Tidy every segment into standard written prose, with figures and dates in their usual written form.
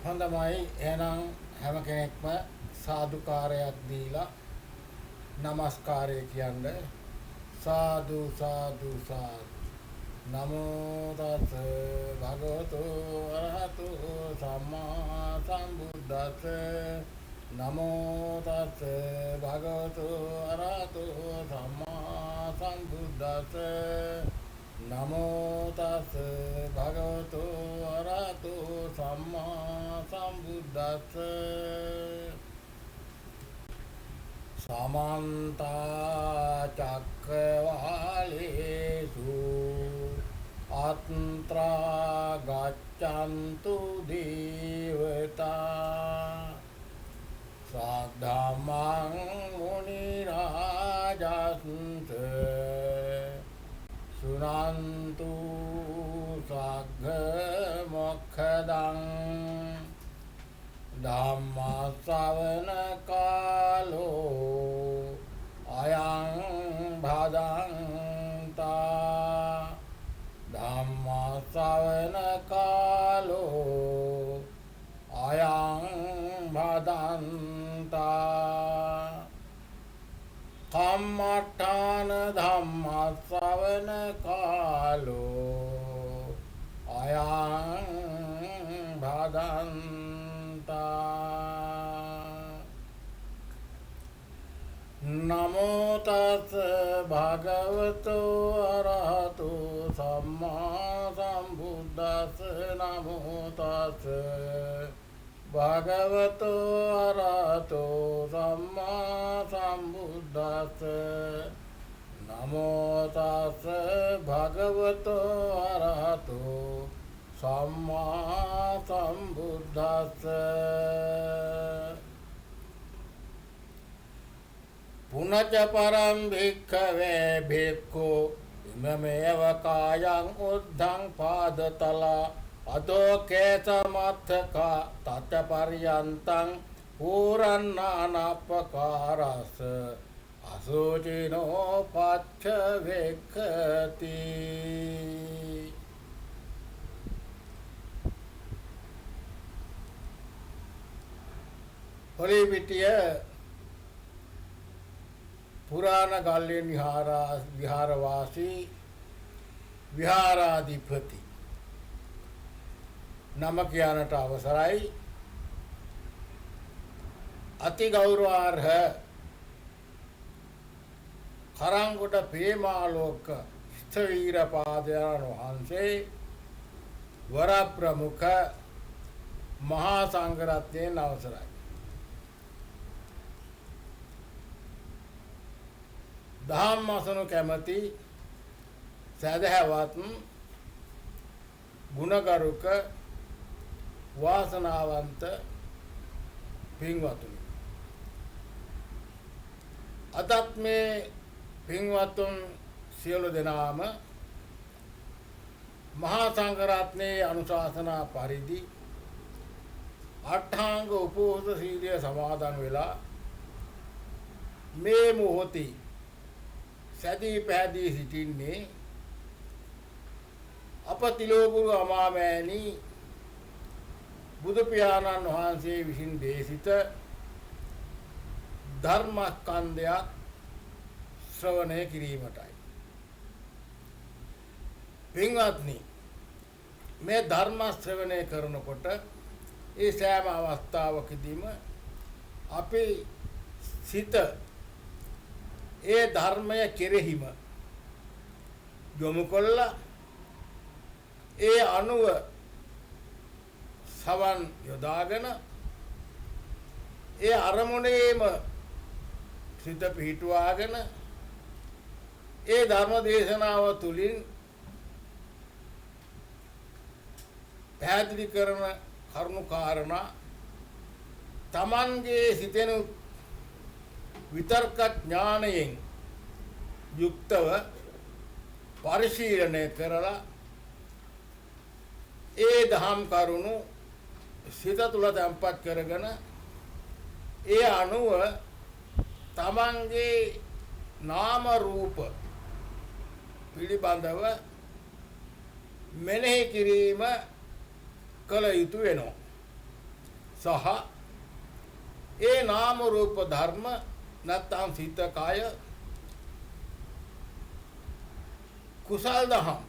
හොඳමයි එහෙනම් හැම කෙනෙක්ම සාදුකාරයක් දීලා নমස්කාරය කියන්නේ සාදු සාදු සාදු නමෝ තස් භගවතු අරහතු සම්මා සම්බුද්දස්ස නමෝ තස් භගවතු අරහතු සම්මා සම්බුද්දස්ස නමෝ තස් භගවතු අරහතු සම්මා සම්බුද්දස්ස සමන්ත චක්කවාලේසු අත්‍රා ගච්ඡන්තු දේවතා සද්ධම්මං මුනි රාජස්ස සුනන්තු සග්ග මොක්ඛදං ධම්ම ශ්‍රවණ කාලෝ අයං භදන්තා ධම්ම ශ්‍රවණ කාලෝ අයං භදන්තා කම්මඨාන ධම්ම ශ්‍රවණ කාලෝ අයං භදන්තා නමෝ තස් භගවතු අරහතු සම්මා සම්බුද්දස්ස නමෝ තස් භගවතු අරහතු සම්මා සම්බුද්දස්ස නමෝ තස් භගවතු අරහතු සම්මා සම්බුද්දස්ස පුනච පරම් භික්ඛවේ භික්ඛු ඉමමේව කායං උද්ධං පාදතලා අදෝ කේසමත්තක තත පරියන්තං පුරන්නානප්පකාරස අසුචිනෝ පච්ච වේක්ඛති හොලිපිටිය පුරාණ ගල්ලෙන් විහාරවාසී විහාරාධිපති නම කියනට අවසරයි අති ගෞරවාර්හ කරංගොඩ ප්‍රේමාලෝක ස්ථවීර පාදයන් වහන්සේ වර ප්‍රමුඛ මහා සංඝරත්නයන් අවසරයි දහම් අසනු කැමැති සදහවත් ගුණගරුක වාසනාවන්ත පින්වතුනි අදත් මේ පින්වතුන් සියලු දෙනාම මහා සංඝරත්නයේ අනුශාසනා පරිදි අට්ඨාංග උපෝසථ සීලය සමාදන් වෙලා මේ මොහොතේ සැදී පැහැදී සිටින්නේ අප තිලෝගුරු අමාමෑණී බුදු පියාණන් වහන්සේ විසින් දේශිත ධර්මස්කන්ධයක් ශ්‍රවණය කිරීමටයි. පින්වත්නි මේ ධර්ම ශ්‍රවණය කරනකොට ඒ සෑම අවස්ථාවකදීම අපේ සිත ඒ ධර්මය කෙරෙහිම යොමු කළා ඒ අනුව සවන් යොදාගෙන ඒ අරමුණේම සිත පිහිටුවාගෙන ඒ ධර්ම දේශනාව තුළින් පැහැදිලි කරන කරුණු කාරණා තමන්ගේ සිතෙනු විතර්ක ඥානයෙන් යුක්තව පරිශීලනය කරලා ඒ දහම් කරුණු සිත තුළ තැන්පත් කරගෙන ඒ අනුව තමන්ගේ නාම රූප පිළිබඳව මෙනෙහි කිරීම කළ යුතු වෙනවා. සහ ඒ නාම රූප ධර්ම නැත්නම් සිත කය කුසල් දහම්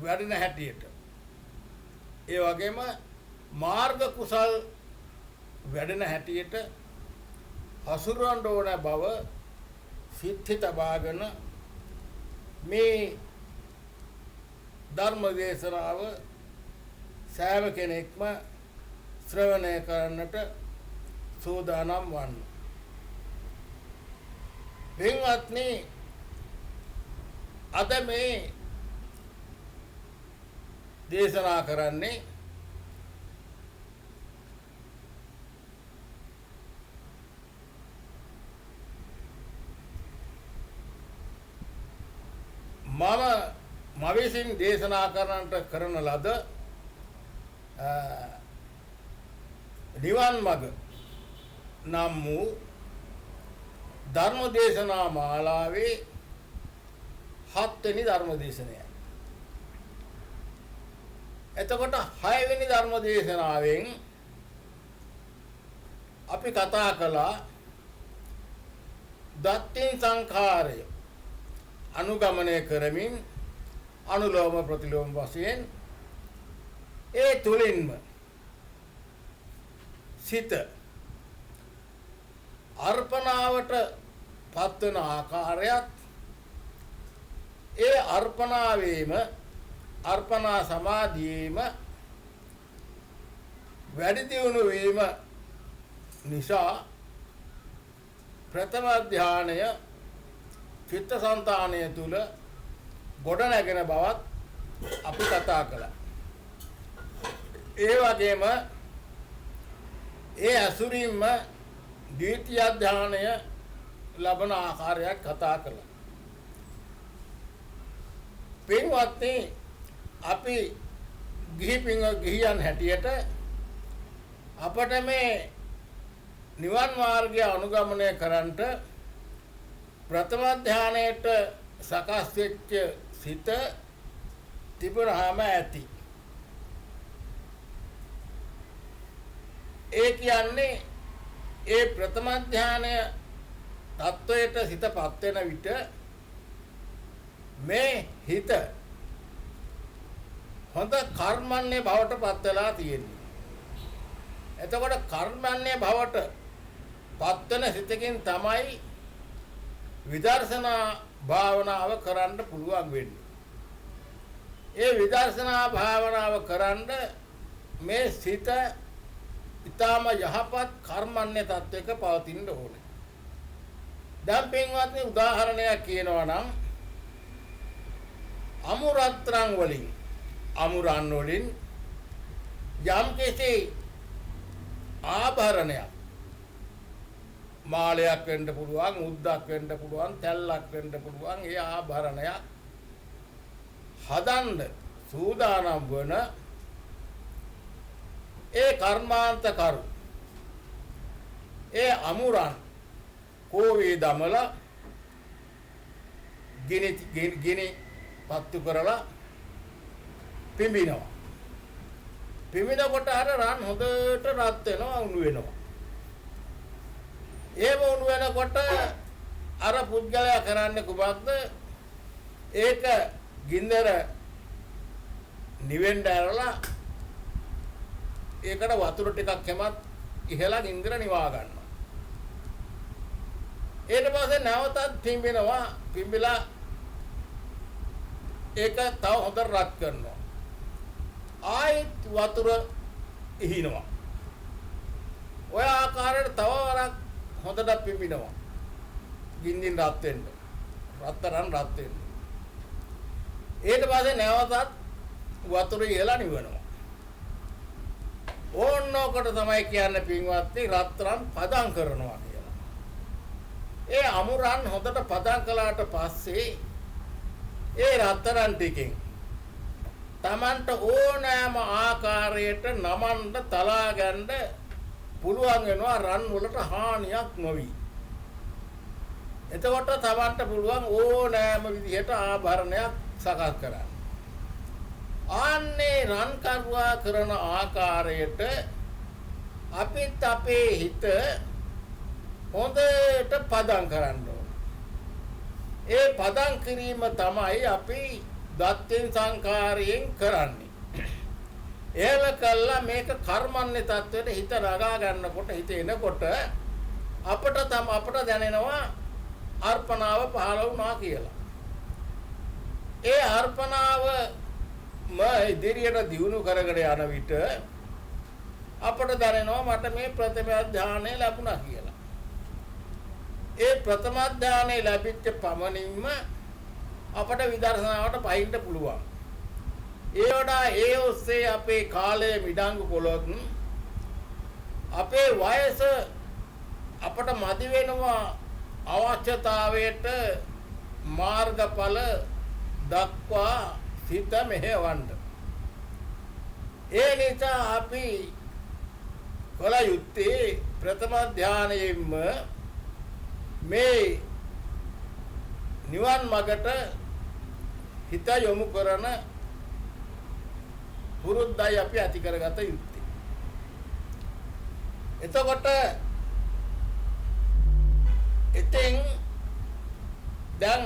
වැඩෙන හැටියට ඒ වගේම මාර්ග කුසල් වැඩෙන හැටියට හසුරවන්න ඕන බව සිත්හි තබාගෙන මේ ධර්ම දේශනාව සෑම කෙනෙක්ම ශ්‍රවණය කරන්නට සූදානම් වන්න. පින්වත්නි, අද මේ දේශනා කරන්නේ මම විසින් දේශනා කරන්නට කරන ලද නිවන් මඟ නම් වූ ධර්ම දේශනා මාලාවේ 7 වෙනි ධර්ම දේශනයයි. එතකොට 6 වෙනි ධර්ම දේශනාවෙන් අපි කතා කළා දත්තින් සංඛාරය අනුගමනය කරමින් අනුලෝම ප්‍රතිලෝම වශයෙන් ඒ තුලින්ම සිත අර්පණාවට පත්වන ආකාරයත් ඒ අර්පණාවේම අර්පණා සමාධියේම වැඩි දියුණු වීම නිසා ප්‍රථම ධානය චිත්තසංතානය තුල ගොඩ නැගෙන බවත් අපි කතා කළා. ඒ වගේම ඒ අසුරින්ම ද්විතීය ධානය ලබන ආකාරයක් කතා කළා. පින්වත්නි, අපි ගිහියන් හැටියට අපට මේ නිවන් මාර්ගය අනුගමනය කරන්නට ප්‍රථම ධානයට සකස් වෙච්ච සිත තිබුණාම ඇති. ඒ කියන්නේ ඒ ප්‍රථම ධානය තත්වයට සිතපත් වෙන විට මේ හිත හොඳ කර්මන්නේ බවට පත් වෙලා තියෙනවා. එතකොට කර්මන්නේ බවට පත් වෙන සිතකින් තමයි විදර්ශනා භාවනාව කරන්න පුළුවන් වෙන්නේ. ඒ විදර්ශනා භාවනාව කරන්න මේ සිත ඊටම යහපත් කර්මන්නේ තත්වයක පවතින්න ඕනේ. දැන් පින්වත්නි, උදාහරණයක් කියනවා නම් අමුරත්‍රන් වලින් අමුරන් වලින් යම් කිසි ආභරණයක්, මාලයක් වෙන්න පුළුවන්, මුද්දක් වෙන්න පුළුවන්, තැල්ලක් වෙන්න පුළුවන්, ඒ ආභරණයක් හදන්න සූදානම් වන ඒ කර්මාන්ත කරු ඒ අමුරන් කෝවේ දමලා ගිනි පත්තු කරලා පිඹිනවා. පිඹිනකොට අර රන් හොඳට රත් වෙනවා, උණු වෙනවා. ඒව උණු වෙනකොට අර පුද්ගලයා කරන්නේ කුමක්ද? ඒක ගින්දර නිවෙන්න ඇරලා ඒකට වතුර ටිකක් හැමත් ඉහලා ගින්දර නිවා ගන්නවා. ඊට පස්සේ නැවතත් පිඹිනවා. පිඹිලා ඒක තව හොඳ රත් කරනවා. ආයෙත් වතුර ඉහිනවා. ඔය ආකාරයට තව වරක් හොඳට පිඹිනවා. ගින්දින් රත් වෙන්න. රත්තරන් රත් වෙන්න. ඊට පස්සේ නැවතත් වතුර ඉහලා නිවනවා. ඕනෝකට තමයි කියන්නේ පින්වත්නි රත්තරන් පදම් කරනවා කියලා. ඒ අමුරන් හොඳට පදම් කළාට පස්සේ ඒ රත්තරන් ටිකෙන් Tamanට ඕනෑම ආකාරයට නමන්න තලා ගන්න පුළුවන් වෙනවා, රන් වලට හානියක් නොවි. එතකොට Tamanට පුළුවන් ඕනෑම විදිහට ආභරණයක් සකස් කරන්න. ආන්නේ රන් කරුවා කරන ආකාරයට අපිත් අපේ හිත හොඳට පදම් කරන්න ඕන. ඒ පදම් කිරීම තමයි අපි දත්තෙන් සංඛාරයෙන් කරන්නේ. එහෙම කළා මේක කර්මන්නේ තත්වයට හිත නගා ගන්නකොට හිත එනකොට අපට දැනෙනවා අර්පණාව පහළ වුණා කියලා. ඒ අර්පණාව ඉදිරියට දියුණු කරගෙන යන විට අපට දැනෙනවා මට මේ ප්‍රථම ධානය ලැබුණා කියලා. ඒ ප්‍රථම ධානය ලැබිච්ච පමණින්ම අපට විදර්ශනාවට පහින්න පුළුවන්. ඒ වඩා ඒ ඔස්සේ අපේ කාලය මිඩංගු කළොත් අපේ වයස අපට මදි වෙනවා අවශ්‍යතාවයට මාර්ගඵල දක්වා සිත මෙහෙවන්න. ඒ නිසා අපි කල යුත්තේ ප්‍රථම ධානයෙන්ම මේ නිවන් මගට හිත යොමු කරන පුරුද්දයි අපි ඇති කරගත යුත්තේ. එතකොට ඉතින් දැන්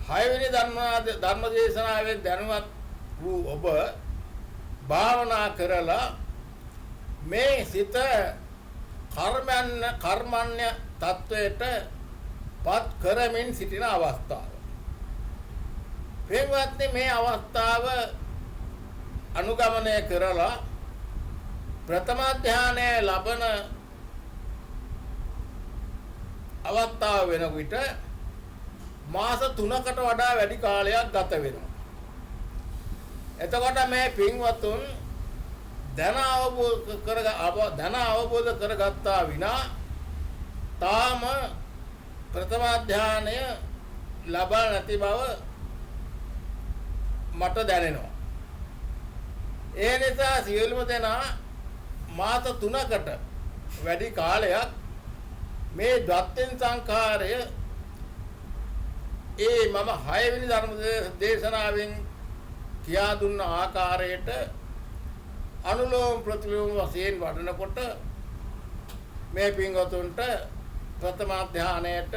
6 වෙනි ධර්ම දේශනාවෙන් දැනුවත් වූ ඔබ භාවනා කරලා මේ සිත කර්මන්‍ය තත්වයට පත් කරමින් සිටින අවස්ථාව. ප්‍රේමවත්නි මේ අවස්ථාව අනුගමනය කරලා ප්‍රථම ධානය ලබන අවස්ථාව වෙන විට මාස 3කට වඩා වැඩි කාලයක් ගත වෙනවා. එතකොට මේ පින්වතුන් ධන අවබෝධ කරගත්තා විනා තාම ප්‍රථම ධානය ලබා නැති බව මට දැනෙනවා. ඒ නිසා සියලුම දෙනා මාස 3කට වැඩි කාලයක් මේ දත්තෙන් සංඛාරය මම 6 වෙනි ධර්ම දේශනාවෙන් කියා දුන්න ආකාරයට අනුලෝම ප්‍රතිලෝම වශයෙන් වඩනකොට මේ පින්වතුන්ට ප්‍රථම ධානයට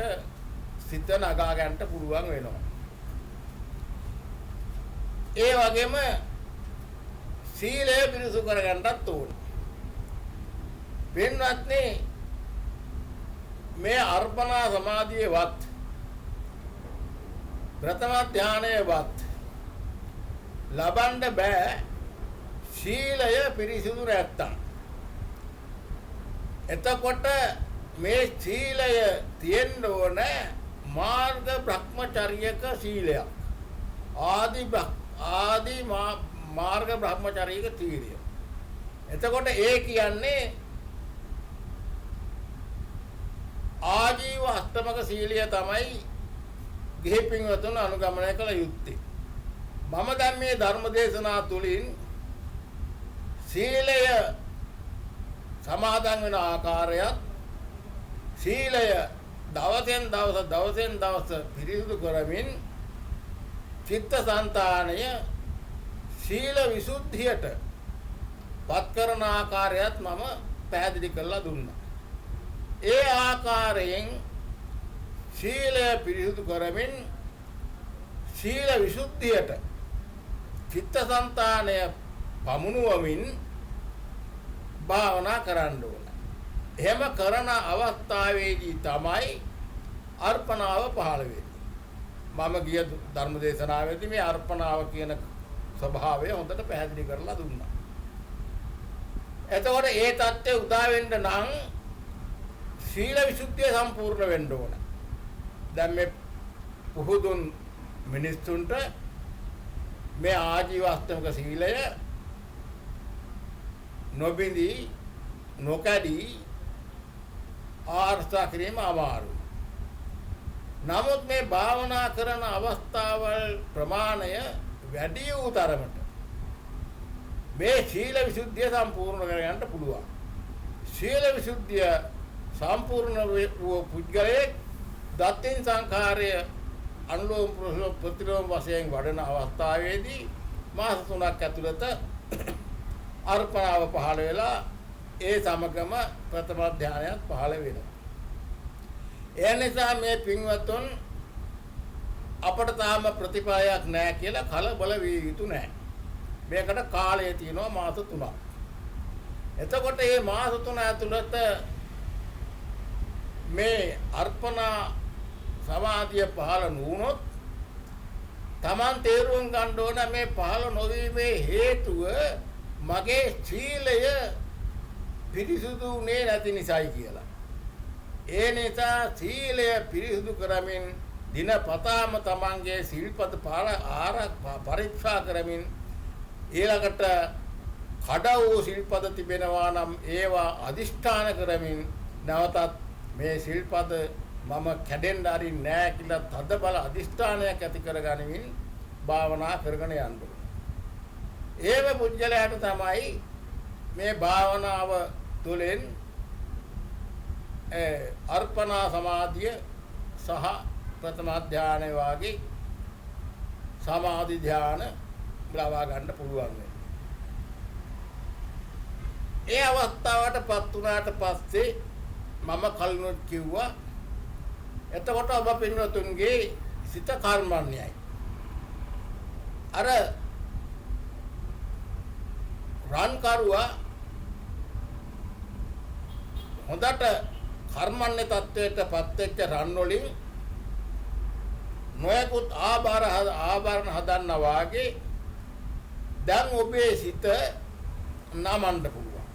සිත නගා ගන්නට පුළුවන් වෙනවා. ඒ වගේම සීලය පිරිසු කර ගන්නත් ඕන. පින්වත්නි මේ අර්පණා සමාධියේවත් ප්‍රථම ධානයේවත් ලබන්න බෑ සීලය පිරිසිදු නැත්තම්. එතකොට මේ සීලය තියෙන්න ඕන මාර්ග බ්‍රහ්මචර්යක සීලයක්. ආදි මාර්ග බ්‍රහ්මචර්යක තීරිය. එතකොට ඒ කියන්නේ ආජීව අෂ්ටමක සීලය තමයි ගිහි පින්වතුන් අනුගමනය කළ යුත්තේ. මම දැන් මේ ධර්ම දේශනා තුලින් සීලය සමාදන් වෙන ආකාරයත් සීලය දවසෙන් දවස පිරිසිදු කරමින් චිත්තසංතානය සීල විසුද්ධියට පත් කරන ආකාරයත් මම පැහැදිලි කරලා දුන්නා. ඒ ආකාරයෙන් සීලය පිරිසිදු කරමින් සීල විසුද්ධියට චිත්තසංතානය පමුණුවමින් භාවනා කරන්න ඕන. එහෙම කරන අවස්ථාවේදී තමයි අර්පණාව පහළ වෙන්නේ. මම ගිය ධර්ම දේශනාවේදී මේ අර්පණාව කියන ස්වභාවය හොඳට පැහැදිලි කරලා දුන්නා. එතකොට ඒ தත්ත්වය උදා වෙන්න නම් සීල විසුද්ධිය සම්පූර්ණ වෙන්න ඕන. දැන් මේ පුහුදුන් මිනිස්සුන්ට මේ ආජීව අෂ්ටමක සීලය නොබිඳී නොකඩී ආර්ථා කිරීම අමාරුයි. නමුත් මේ භාවනා කරන අවස්ථාවල් ප්‍රමාණය වැඩි වූ තරමට මේ සීල විසුද්ධිය සම්පූර්ණ කරගන්න පුළුවන්. සීල විසුද්ධිය සම්පූර්ණ වූ පුද්ගලයෙක් දත්තෙන් සංඛාරය අනුලෝම ප්‍රතිලෝම වශයෙන් වඩන අවස්ථාවේදී මාස 3ක් ඇතුළත අර්පණාව පහළ වෙලා ඒ සමගම ප්‍රථම ධානයත් පහළ වෙනවා. ඒ නිසා මේ පින්වත්තුන් අපට තාම ප්‍රතිපලයක් නැහැ කියලා කලබල විය යුතු නැහැ. මේකට කාලය තියෙනවා මාස 3ක්. එතකොට මේ මාස 3 ඇතුළත මේ අර්පණා සමාධිය පහළ නුනොත් තමන් තේරුම් ගන්න ඕන මේ පහළ නොවීමේ හේතුව මගේ සීලය පිරිසුදුුනේ නැති නිසායි කියලා. ඒ නිසා සීලය පිරිසුදු කරමින් දිනපතාම තමන්ගේ සිල්පද පරීක්ෂා කරමින් ඊළඟට කඩ වූ සිල්පද තිබෙනවා නම් ඒවා අදිෂ්ඨාන කරමින් නැවතත් මේ සිල්පද මම කැඩෙන්න අරින්නේ නැහැ කියලා තද බල අදිෂ්ඨානයක් ඇති කරගනිමින් භාවනා කරගෙන යන්න ඕනේ. ඒව පුජ්‍යලයට තමයි මේ භාවනාව තුළින් අර්පණා සමාධිය සහ ප්‍රථම ධානය වාගේ සමාධි ධාන ලබා ගන්න පුළුවන් වෙන්නේ. ඒ අවස්ථාවටපත් වුණාට පස්සේ මම කලිනුත් කිව්වා එතකොට ඔබ පින්වතුන්ගේ සිත කර්මන්නේයි. අර රන්කරුවා හොඳට කර්මන්නේ තත්වයටපත් වෙච්ච රන් වලින් නොයෙකුත් ආභරණ හදන්නා වාගේ දැන් ඔබේ සිත නමන්න පුළුවන්.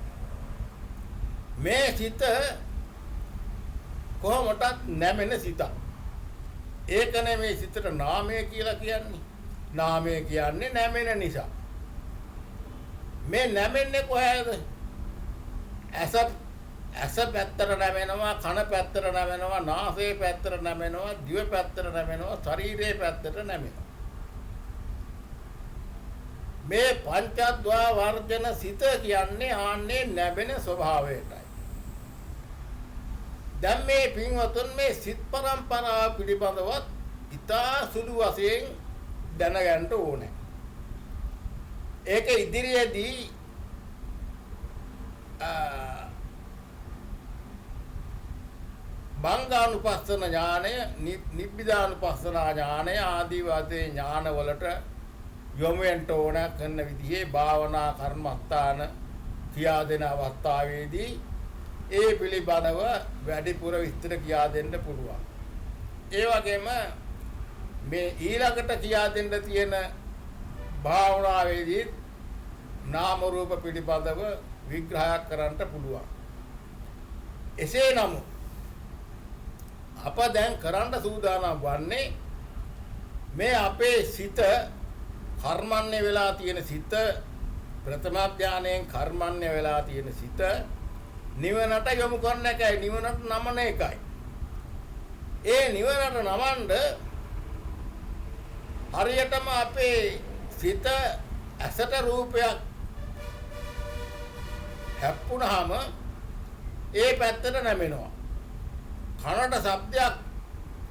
මේ සිත කොහොමදත් නැමෙන සිතක්. ඒකනේ මේ සිතට නාමය කියලා කියන්නේ. නාමය කියන්නේ නැමෙන නිසා. මේ නැමෙන්නේ කොහේද? ඇස පැත්තට නැමෙනවා, කන පැත්තට නැමෙනවා, නාසය පැත්තට නැමෙනවා, දිව පැත්තට නැමෙනවා, ශරීරයේ පැත්තට නැමෙනවා. මේ පංචද්වා වර්ජන සිත කියන්නේ ආන්නේ නැමෙන ස්වභාවයටයි. දැන් මේ පින්වතුන් මේ සිත් පරම්පරාව පිළිබඳවත් ඉතා සුළු වශයෙන් දැනගන්න ඕනේ. ඒක ඉදිරියේදී බංගානුපස්සන ඥානය, නිබ්බිදානුපස්සන ඥානය ආදී වාදී ඥානවලට යොමු වෙන්න ඕන කරන විදිහේ භාවනා කර්මස්ථාන කියා දෙන අවස්ථාවේදී ඒ පිළිබඳව වැඩිපුර විස්තර කියා දෙන්න පුළුවන්. ඒ වගේම මේ ඊළඟට කියා දෙන්න තියෙන භාවනාවේදී නාම රූප පිළිබඳව විග්‍රහයක් කරන්න පුළුවන්. එසේ නමුත් අප දැන් කරන්න සූදානම් වන්නේ මේ අපේ සිත කර්මන්නේ වෙලා තියෙන සිත ප්‍රථම ධානයෙන් කර්මන්නේ වෙලා තියෙන සිත නිවනට යොමු කරන එකයි, නිවනට නමන එකයි. ඒ නිවනට නමන්න හරියටම අපේ සිත ඇසට රූපයක් හැප්පුණාම ඒ පැත්තට නැමෙනවා. කනට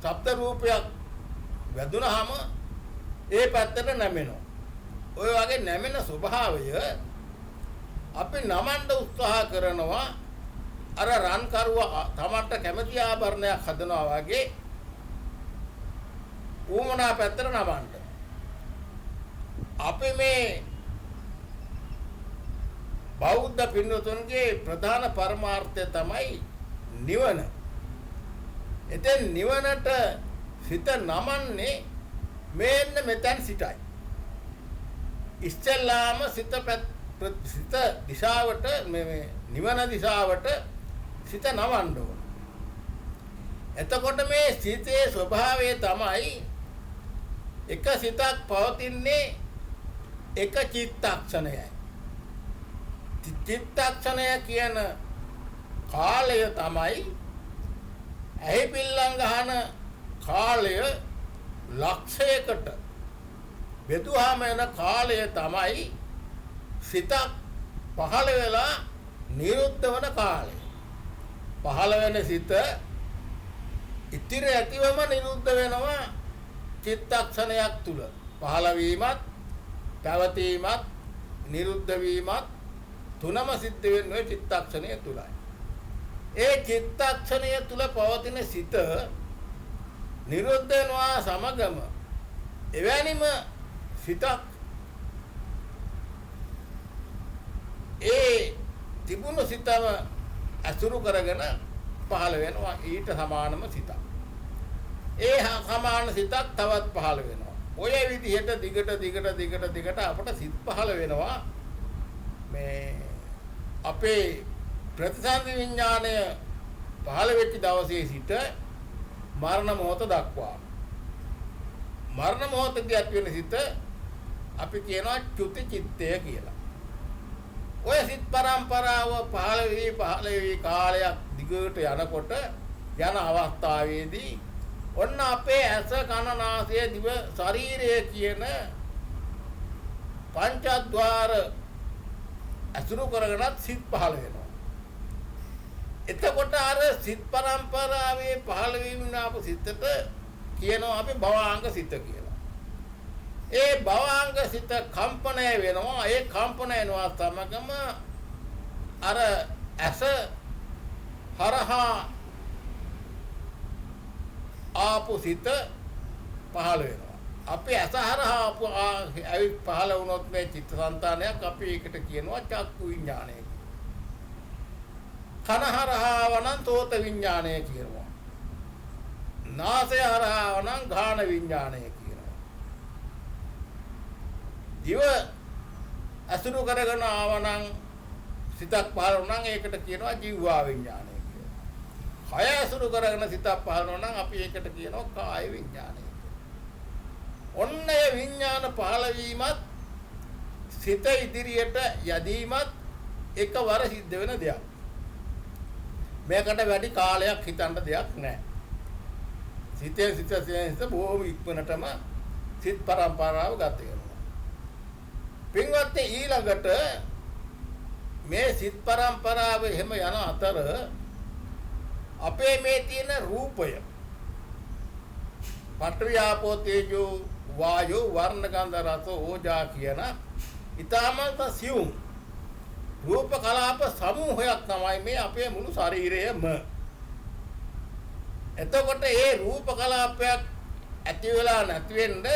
ශබ්ද රූපයක් වැදුනහම ඒ පැත්තට නැමෙනවා. ඔය වගේ නැමෙන ස්වභාවය අපි නමන්න උත්සාහ කරනවා. අර රන් කරුවා තමන්ට කැමති ආභරණයක් හදනවා වගේ ඌමනා පැත්තට නමන්න. අපි මේ බෞද්ධ පින්වතුන්ගේ ප්‍රධාන පරමාර්ථය තමයි නිවන. එතෙන් නිවනට සිත නමන්නේ මෙන්න මෙතන සිටයි. ඉස්සෙල්ලාම සිත දිශාවට මේ නිවන දිශාවට සිත නවන්න ඕන. එතකොට මේ සිතේ ස්වභාවය තමයි එක සිතක් පවතින්නේ එක චිත්තක්ෂණයයි. චිත්තක්ෂණය කියන කාලය තමයි ඇහි පිල්ලම් ගහන කාලය ලක්ෂයකට බෙදුවාම යන කාලය තමයි සිතක් පහළ වෙලා නිරුද්ධ වන කාලය. පහළ වෙන සිත ඉතිරි ඇතිවම නිරුද්ධ වෙනවා චිත්තක්ෂණයක් තුල. පහළ වීමත්, පැවතීමත්, නිරුද්ධ වීමත් තුනම සිද්ධ වෙන්නේ චිත්තක්ෂණය තුලයි. ඒ චිත්තක්ෂණය තුල පවතින සිත නිරුද්ධ වෙනවා සමගම එවැනිම සිතක් ඒ තිබුණු සිතම අසුරු කරගෙන පහළ වෙනවා ඊට සමානම සිතක්. ඒ සමාන සිතක් තවත් පහළ වෙනවා. ඔය විදිහට දිගට අපට සිත් පහළ වෙනවා. මේ අපේ ප්‍රතිසන්දි විඥාණය පහළ වෙච්ච දවසේ සිට මරණ මොහොත දක්වා. මරණ මොහොතදී ඇති වෙන සිත අපි කියනවා චුති චිත්තය කියලා. ඔය සිත් පරම්පරාව පහළ වී කාලයක් දිගට යනකොට යන අවස්ථාවේදී ඔන්න අපේ ඇස කන නාසය දිව ශරීරය කියන පංචද්වාර අසුරු කරගෙනත් සිත් පහළ වෙනවා. එතකොට අර සිත් පරම්පරාවේ පහළ වීම ආපු සිතට කියනවා අපි භවාංග සිත කියලා. ඒ භවාංග සිත කම්පණය වෙනවා. ඒ කම්පණය වෙනවා සමගම අර ඇස හරහා ආපු සිත පහළ වෙනවා. අපි ඇස හරහා ආපු ඇවිත් පහළ වුණොත් මේ චිත්තසංතානයක් අපි ඒකට කියනවා චක්කු විඥානය. කන හරහා වනම් සෝත විඥානය කියනවා. නාසය හරහා වනම් ගාන විඥානය කියනවා. දිව අසුරු කරගෙන ආවනම් සිතක් පහළ වුණනම් ඒකට කියනවා ජීවා විඥානය කියලා. කය අසුරු කරගෙන සිතක් පහළ වුණනම් අපි ඒකට කියනවා කාය විඥානය. ඔන්න ඒ විඥාන පහළ වීමත් සිත ඉදිරියට යදීමත් එකවර සිද්ධ වෙන දෙයක්. මේකට වැඩි කාලයක් හිතන්න දෙයක් නැහැ. සිත බොහොම ඉක්මනටම සිත් පරම්පරාව ගත වෙනවා. පින්වත්නි ඊළඟට මේ සිත් පරම්පරාව එහෙම යන අතර අපේ මේ තියෙන රූපය පඨවි ආපෝ තේජෝ වායෝ වර්ණ ගන්ධ රස ඕජා කියන ඊටමත් සියුම් රූප කලාප සමූහයක් තමයි මේ අපේ මුළු ශරීරයම. එතකොට ඒ රූප කලාපයක් ඇති වෙලා නැති වෙන්න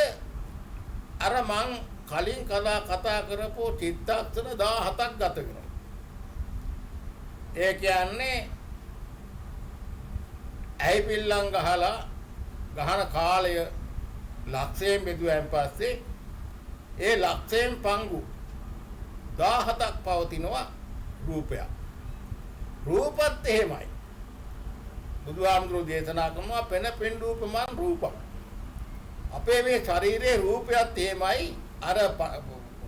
අර මං කලින් කතා කරපු චිත්තක්ෂණ 17ක් ගත වෙනවා. ඒ කියන්නේ ඇයි පිල්ලම් ගහලා ගහන කාලය ලක්ෂයෙන් බෙදුවෙන් පස්සේ ඒ ලක්ෂයෙන් පංගු 17ක් පවතිනවා රූපයක්. රූපත් එහෙමයි. බුදුහාමුදුරුවෝ දේශනා කරනවා පෙන පෙන් රූපමන් රූපක්. අපේ මේ ශරීරයේ රූපයත් එහෙමයි. අර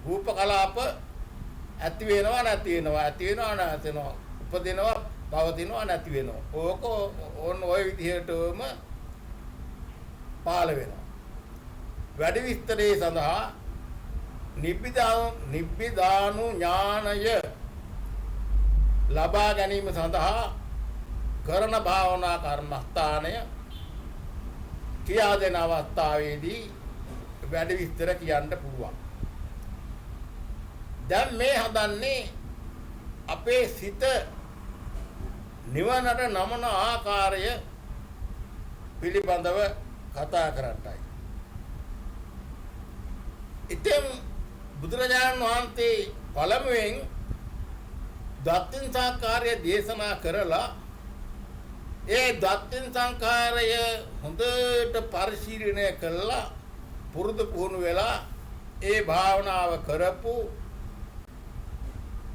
රූප කලාප ඇති වෙනවා නැති වෙනවා ඇති වෙනවා නැති වෙනවා උපදිනවා පවතිනවා නැති වෙනවා. ඕක ඕන ওই විදිහටම පාල වෙනවා. වැඩි විස්තරේ සඳහා නිබ්බිදානු ඥානය ලබා ගැනීම සඳහා කරන භාවනා කර්මස්ථානය කියා දෙන අවස්ථාවේදී වැඩි විස්තර කියන්න පුළුවන්. දැන් මේ හදන්නේ අපේ සිත නිවනට නමන ආකාරය පිළිබඳව කතා කරන්නයි. ඉතින් බුදුරජාණන් වහන්සේ පළමුවෙන් දත්තින් සංඛාරය දේශනා කරලා ඒ දත්තින් සංඛාරය හොඳට පරිශීලනය කළා පුරුදු පුහුණු වෙලා ඒ භාවනාව කරපු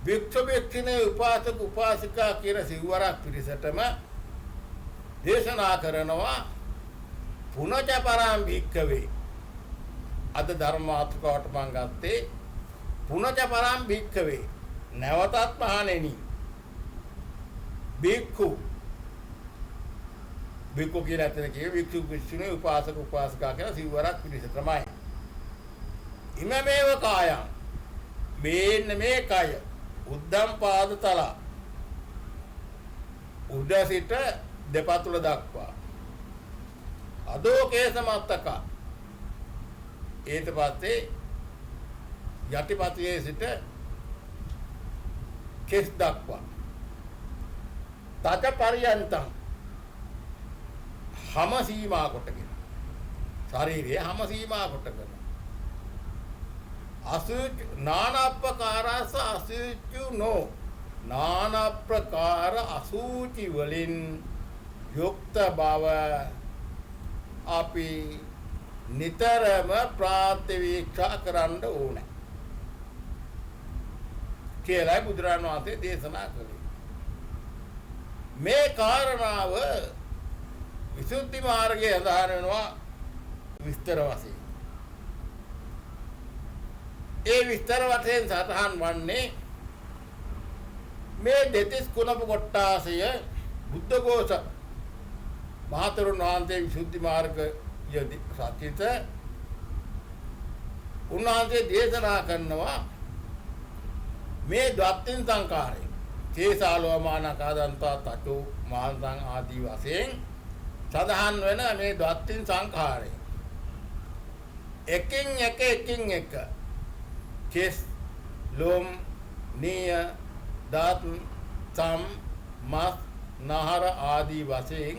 වික්ෂ වික්ෂිනේ උපාසක උපාසිකා කියන සිව්වරක් පිරිසටම දේශනා කරනවා පුනච පරම් භික්ඛවේ. අද ධර්මාත්මකවට මම ගත්තේ පුනච පරම් භික්ඛවේ. නැවතත් මහණෙනි භික්ඛු කියලා ඇතන කියේ වික්ෂු වික්ෂුනේ උපාසක උපාසිකා කියන සිව්වරක් පිරිස තමයි. ඉමමේව කායං මේන්න මේ කය උද්දම් පාදතල උඩ සිට දෙපතුල දක්වා අදෝ කේසමත්තක ඊට පස්සේ යටිපතුලේ සිට කෙස් දක්වා තත පරියන්තං හැම සීමා කොටගෙන ශරීරයේ හැම සීමා කොටගෙන අසුචි නානප්පකාරස අසුචි නෝ නාන ප්‍රකාර අසුචි වලින් යුක්ත බව අපි නිතරම ප්‍රාතිවීක්ෂා කරන්න ඕනේ කියලා බුදුරණන් වහන්සේ දේශනා කළේ. මේ කාරණාව විසුද්ධි මාර්ගයේ අදහන වෙනවා විස්තර වශයෙන්. ඒ විස්තර වශයෙන් සටහන් වන්නේ මේ දෙතිස් කුණප කොට්ටාසය බුද්ධඝෝෂ මහතෙරුන් වහන්සේ විසුද්ධි මාර්ගය සත්‍යිත උන්වහන්සේ දේශනා කරනවා මේ ද්වත්තින් සංකාරය කේසාලෝමානකාදන්තා තතු මහන්සං ආදී වශයෙන් සඳහන් වෙන මේ ද්වත්තින් සංඛාරය එකින් එක කෙස් ලොම් නිය දත් සම් මස් නහර ආදී වශයෙන්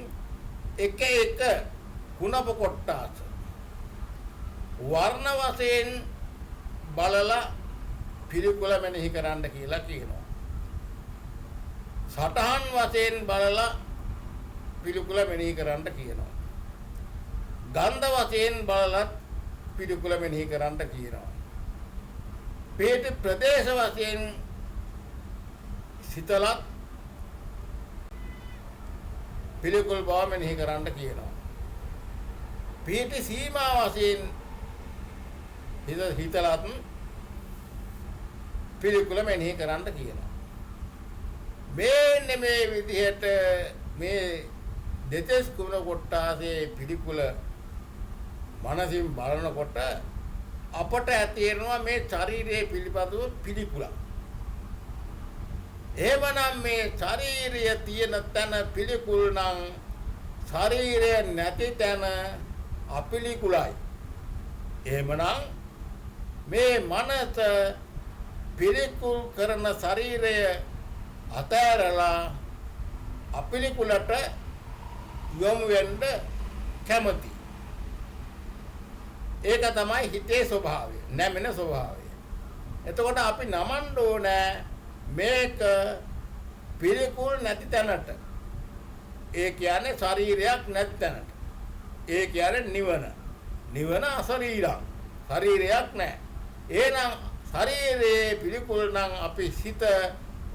එක කුණප කොට්ටාස වර්ණ වශයෙන් බලලා පිළිකුල මෙනෙහි කරන්න කියලා කියනවා. සටහන් වශයෙන් බලලා පිළිකුල මෙනෙහි කරන්න කියනවා. ගන්ධ වශයෙන් බලලා පිළිකුල මෙනෙහි කරන්න කියනවා. පේට ප්‍රදේශ වශයෙන් සිතලත් පිළිකුල් බව මෙනෙහි කරන්න කියනවා. පේට සීමා වශයෙන් හිතලත් පිළිකුල මෙනෙහි කරන්න කියනවා. මේ විදිහට මේ දෙතෙස් කුණ කොට්ටාසේ පිළිකුල මනසින් බලනකොට අපට ඇතිවෙනවා මේ ශරීරයේ පිළිපදව පිළිකුල. එහෙමනම් මේ ශරීරය තියෙන තැන පිළිකුල් නම් ශරීරය නැති තැන අපිළිකුලයි. එහෙමනම් මේ මනස පිළිකුල් කරන ශරීරය අතෑරලා අපිළිකුලට යොමු වෙන්න කැමති. ඒක තමයි හිතේ ස්වභාවය, නැමෙන ස්වභාවය. එතකොට අපි නමන්න ඕනේ මේක පිළිකුල් නැති තැනට. ඒ කියන්නේ ශරීරයක් නැති තැනට. ඒ කියන්නේ නිවන. නිවන අශරීරං. ශරීරයක් නැහැ. එහෙනම් ශරීරයේ පිළිකුල් නම් අපි සිත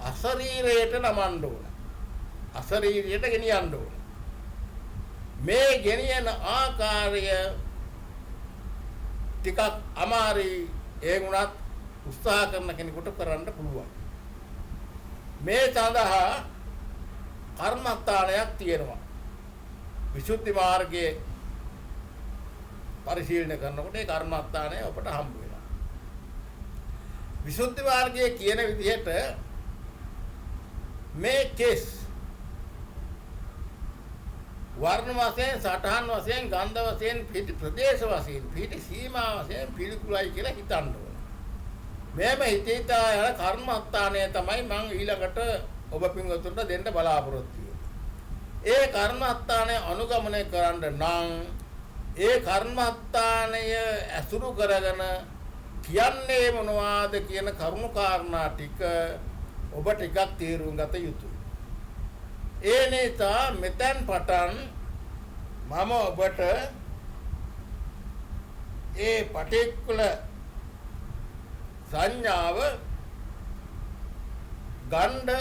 අශරීරයට නමන්න ඕනේ. අශරීරයට ගෙනියන්න ඕනේ. මේ ගෙනියන ආකාරය ටිකක් අමාරුයි. ඒ වුණත් උත්සාහ කරන කෙනෙකුට කරන්න පුළුවන්. මේ සඳහා කර්මස්ථානයක් තියෙනවා. විසුද්ධි මාර්ගයේ පරිශීලනය කරනකොට ඒ කර්මස්ථානය අපට හම්බ වෙනවා. විසුද්ධි මාර්ගයේ කියන විදිහට මේ කෙස් වර්ණ වශයෙන්, සටහන් වශයෙන්, ගන්ධ වශයෙන්, ප්‍රදේශ වශයෙන්, පිටි සීමා වශයෙන් පිළිකුලයි කියලා හිතන්න ඕනේ. මේම හිතේතා යන කර්මස්ථානය තමයි මම ඊළඟට ඔබ පින්වතුන්ට දෙන්න බලාපොරොත්තු වෙන්නේ. ඒ කර්මස්ථානය අනුගමනය කරන්න නම් ඒ කර්මස්ථානය ඇසුරු කරගෙන කියන්නේ මොනවාද කියන කරුණු කාරණා ටික ඔබ ටිකක් තේරුම් ගත යුතුයි. ඒ නිසා මෙතෙන් පටන් මම ඔබට ඒ particular සංඥාව ගණ්ඩ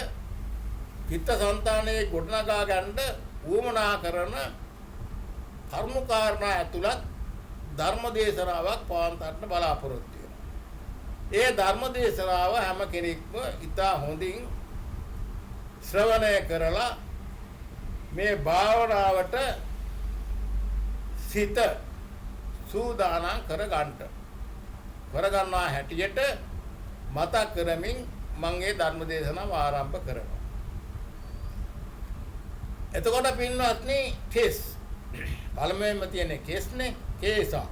චිත්ත සංතානයේ ගොඩනගා ගන්න උවමනා කරන කරුණු කාරණා ඇතුළත් ධර්ම දේශනාවක් පවත්වන්න බලාපොරොත්තු වෙනවා. ඒ ධර්ම දේශනාව හැම කෙනෙක්ම ඉතා හොඳින් ශ්‍රවණය කරලා මේ භාවනාවට සිත සූදානම් කරගන්නා හැටියට මතක් කරමින් මම මේ ධර්ම දේශනාව ආරම්භ කරනවා. එතකොට පින්වත්නි කෙස් පළමුවෙන්ම තියෙන කෙස්නේ කේසා.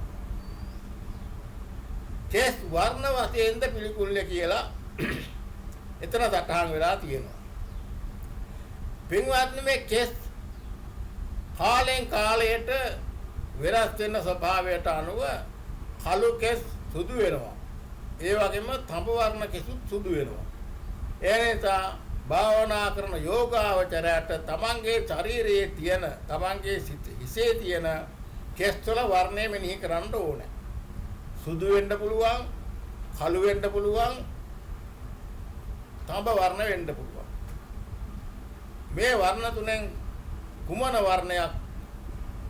කෙස් වර්ණ වශයෙන්ද පිළිකුල්ය කියලා එතන සටහන් වෙලා තියෙනවා. පින්වත්නි මේ කෙස් කාලෙන් කාලයට වෙනස් වෙන ස්වභාවයට අනුව කළු කෙස් සුදු වෙනවා. ඒ වගේම තඹ වර්ණ කෙසුත් සුදු වෙනවා. ඒ නිසා භාවනා කරන යෝගාවචරයට තමන්ගේ ශරීරයේ තියෙන තමන්ගේ හිසේ තියෙන කෙස් වල වර්ණය මෙනෙහි කරන්න ඕනේ. සුදු වෙන්න පුළුවන්, කළු වෙන්න පුළුවන්, තඹ වර්ණ වෙන්න පුළුවන්. මේ වර්ණ තුනෙන් කුමන වර්ණයක්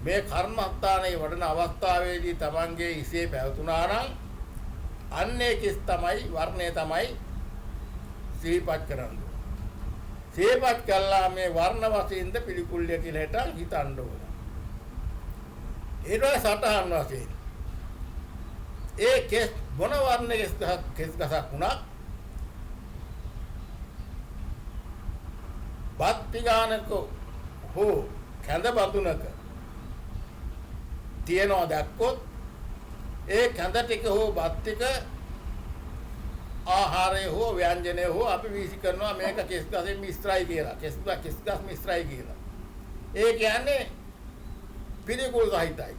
මේ කර්මස්ථානයේ වඩන අවස්ථාවේදී තමන්ගේ හිසේ පැවතුනා නම් අන්නේ කිස් තමයි වර්ණය තමයි සිහිපත් කරන්න. සිහිපත් කළා මේ වර්ණ වශයෙන්ද පිළිකුල්ය කියලා හිතන්න ඕන. ඊට සටහන් වශයෙන් ඒ කෙස් මොන වර්ණයේ කෙස් ගසක් වුණා බත් පිගානක හෝ කැඳ බඳුනක තියනවා දැක්කොත් ඒ කැඳ ටික හෝ බත් ටික ආහාරය හෝ ව්‍යංජනය හෝ අපි වීසි කරනවා මේක කෙස් ගසෙන් මිශ්‍රයි කියලා. කෙස් ගස් මිශ්‍රයි කියලා. ඒ කියන්නේ පිළිකුල් සහිතයි.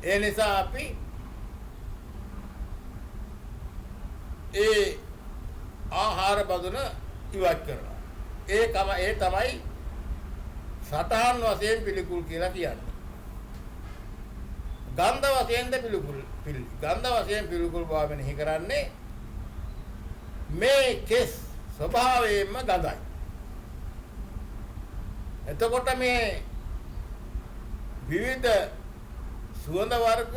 ඒ නිසා අපි ඒ ආහාර බඳුන ඉවත් කරනවා. ඒ තමයි සටහන් වශයෙන් පිළිකුල් කියලා කියන්නේ. ගන්ධ වශයෙන්ද ගන්ධ වශයෙන් පිළිකුල් බව මෙනෙහි කරන්නේ මේ කෙස් ස්වභාවයෙන්ම ගඳයි. එතකොට මේ විවිධ සුවඳ වර්ග,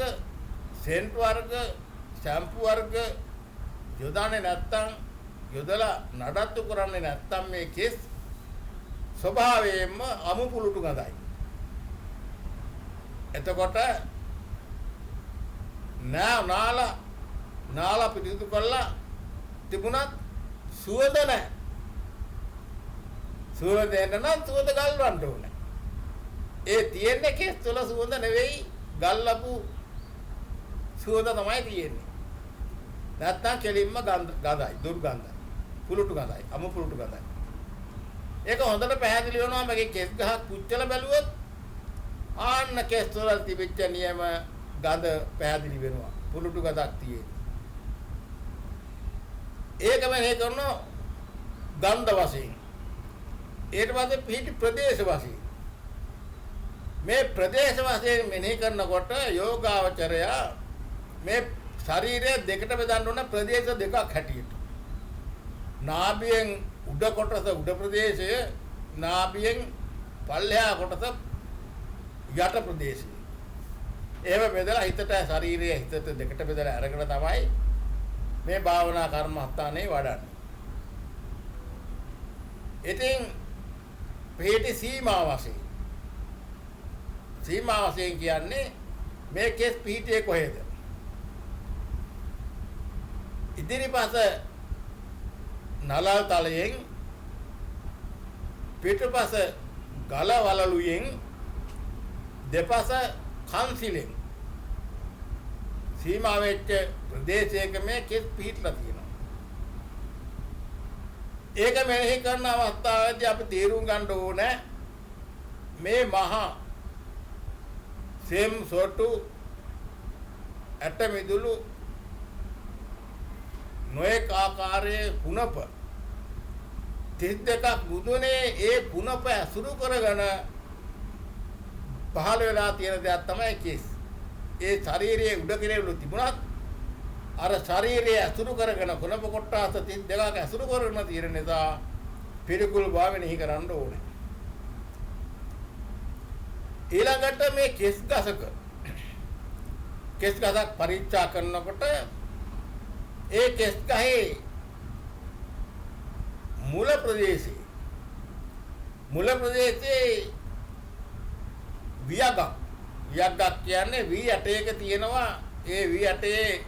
සෙන්ට් වර්ග, ෂැම්පූ වර්ග යොදන්නේ නැත්තම් යොදලා නඩත්තු කරන්නේ නැත්තම් මේ කෙස් ස්වභාවයෙන්ම අමු පුලුටු ගඳයි. එතකොට නාලා පිටිසුදු කරලා තිබුණත් සුවඳ නැහැ. සුවඳ එන්න නම් සුවඳ ගල්වන්න ඕනේ. ඒ තියෙන්නේ කෙස් වල සුවඳ නෙවෙයි ගල්ලපු සුවඳ තමයි තියෙන්නේ. නැත්තම් කෙලින්ම ගඳයි, දුර්ගන්ධයි, පුලුටු ගඳයි, අමු පුලුටු ගඳයි. ඒක හොඳට පැහැදිලි වෙනවා මගේ කෙස් ගහක් පුච්චලා බැලුවොත් ආන්න කෙස් වල තිබිච්ච නියම ගඳ පැහැදිලි වෙනවා. පුලුටු ගඳක් තියෙන්නේ. ඒකම හේ කරන ගන්ධ වශයෙන්. ඊට පස්සේ පිටි ප්‍රදේශ වශයෙන්. මේ ප්‍රදේශ වශයෙන් මෙනෙහි කරනකොට යෝගාවචරය මේ ශරීරය දෙකට බෙදන්න ඕන ප්‍රදේශ දෙකක් හැටියට. නාභියෙන් උඩ කොටස උඩ ප්‍රදේශය, නාභියෙන් පල්ලෙහා කොටස යට ප්‍රදේශය. එහෙම බෙදලා හිතට ශරීරයේ හිතට දෙකට බෙදලා අරගෙන තමයි මේ භාවනා කර්මස්ථානේ වඩන්නේ. ඉතින් පිටි සීමා වශයෙන් කියන්නේ මේ කෙස් පිටියේ කොහෙද? ඉදිරිපස නලල් තලයෙන් පිටුපස ගල වලලුයෙන් දෙපස කන්සිලෙන් සීමා වෙච්ච ප්‍රදේශයක මේ කෙස් පිහිටලා තියෙනවා. ඒක මෙහි කරන අවස්ථාවේදී අපි තීරුම් ගන්න ඕනේ මේ මහා සෙම් සොටු ඇට මිදුළු නොඑක ආකාරයේ කුණප 32ක් බුදුනේ ඒ කුණප අසුරු කරගෙන පහළ වෙලා තියෙන දෙයක් තමයි කෙස්. ඒ ශරීරයේ උඩ කෙරෙවලු තිබුණත් අර ශරීරයේ අසුරු කරගෙන කුණප කොටස 32ක් අසුරු කරගෙන තියෙන නිසා පිළිකුල් භාවනෙහි කරන්න ඕනේ. ඊළඟට මේ කෙස් ගසක කෙස් ගසක් පරීක්ෂා කරනකොට ඒ කෙස් ගහේ මුල ප්‍රදේශයේ වියගක් කියන්නේ වී ඇටයක තියෙනවා. ඒ වී ඇටයේ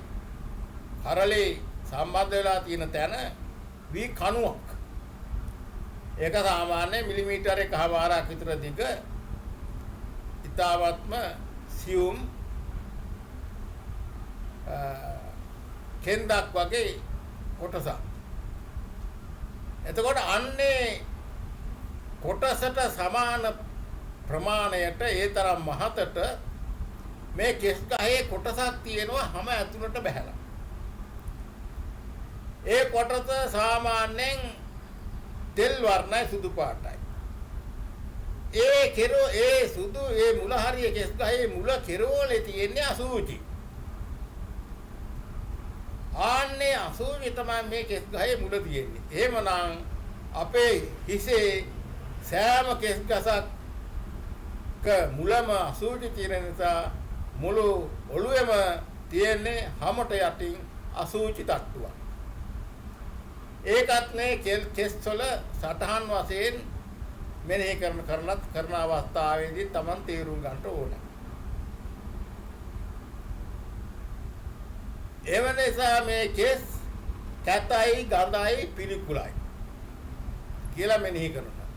කරලේ සම්බන්ධ වෙලා තියෙන තැන වී කණුවක්. ඒක සාමාන්‍ය මිලිමීටර 1.5ක් විතර දිග ඉතාමත්ම සියුම් කෙන්දක් වගේ කොටසක්. එතකොට අන්නේ කොටසට සමාන ප්‍රමාණයට ඒ තරම් මහතට මේ කෙස් ගහේ කොටසක් තියෙනවා හැම ඇතුළට බහැලා. ඒ කොටස සාමාන්‍යයෙන් තෙල් වර්ණයි සුදු පාටයි. ඒ සුදු ඒ මුල හරිය කෙස් ගහේ මුල කෙරවලේ තියෙන්නේ අසූචි. ආන්නේ අසූචි තමයි මේ කෙස් ගහේ මුල තියෙන්නේ. එහෙමනම් අපේ හිසේ සෑම කෙස් ගසක් මුලම අසූචි තියෙන නිසා මුළු ඔළුවේම තියෙන්නේ හැමට යටින් අසූචි තට්ටුවක්. ඒකත් මේ කෙස් වල සටහන් වශයෙන් මෙනෙහි කරන අවස්ථාවේදී Taman තේරුම් ගන්න ඕනේ. එව නිසා මේ කෙස් කැතයි ගඳයි පිළිකුලයි කියලා මෙනෙහි කරනවා.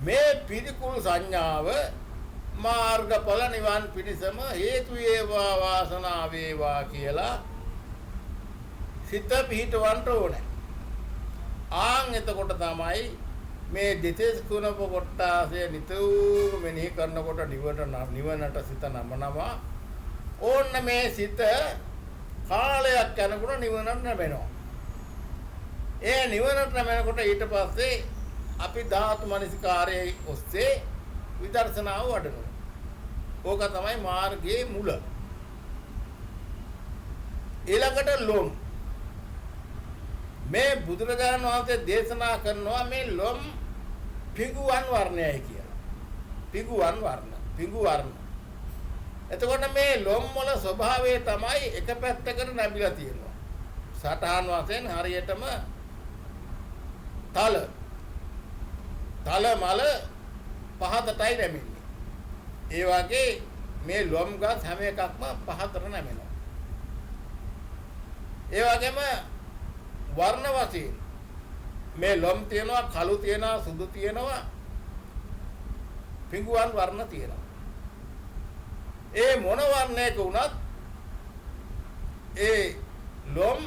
මේ පිළිකුල් සංඥාව මාර්ගඵල නිවන් පිණිසම හේතු වේවා වාසනාව වේවා කියලා සිත පිහිටවන්න ඕනේ. ආන් එතකොට තමයි මේ දෙතෙස් කුණප කොටාසය නිතරම මෙනෙහි කරනකොට නිවනට සිත නමනවා. ඕන්න මේ සිත කාලයක් යනකොට නිවනට නැමෙනවා. ඒ නිවනට නැමෙනකොට ඊට පස්සේ අපි ධාතු මනසිකාරයේ ඔස්සේ විදර්ශනාව වඩනවා. ඕක තමයි මාර්ගයේ මුල. ඊළඟට ලොම්. මේ බුදුරජාණන් වහන්සේ දේශනා කරනවා මේ ලොම් පිඟුවන් වර්ණයයි කියලා. පිඟුවන් වර්ණ. එතකොට මේ ලොම් වල ස්වභාවය තමයි එක පැත්තකට නැමිලා තියෙනවා. සටහන් වශයෙන් හරියටම තල මල පහතටයි නැමෙන්නේ. ඒ වගේ මේ ලොම් ගස් හැම එකක්ම පහතට නැමෙනවා. ඒ වගේම වර්ණ වශයෙන් මේ ලොම් තියෙනවා, කළු තියෙනවා, සුදු තියෙනවා, පිඟුවන් වර්ණ තියෙනවා. ඒ මොන වර්ණයක වුණත් ඒ ලොම්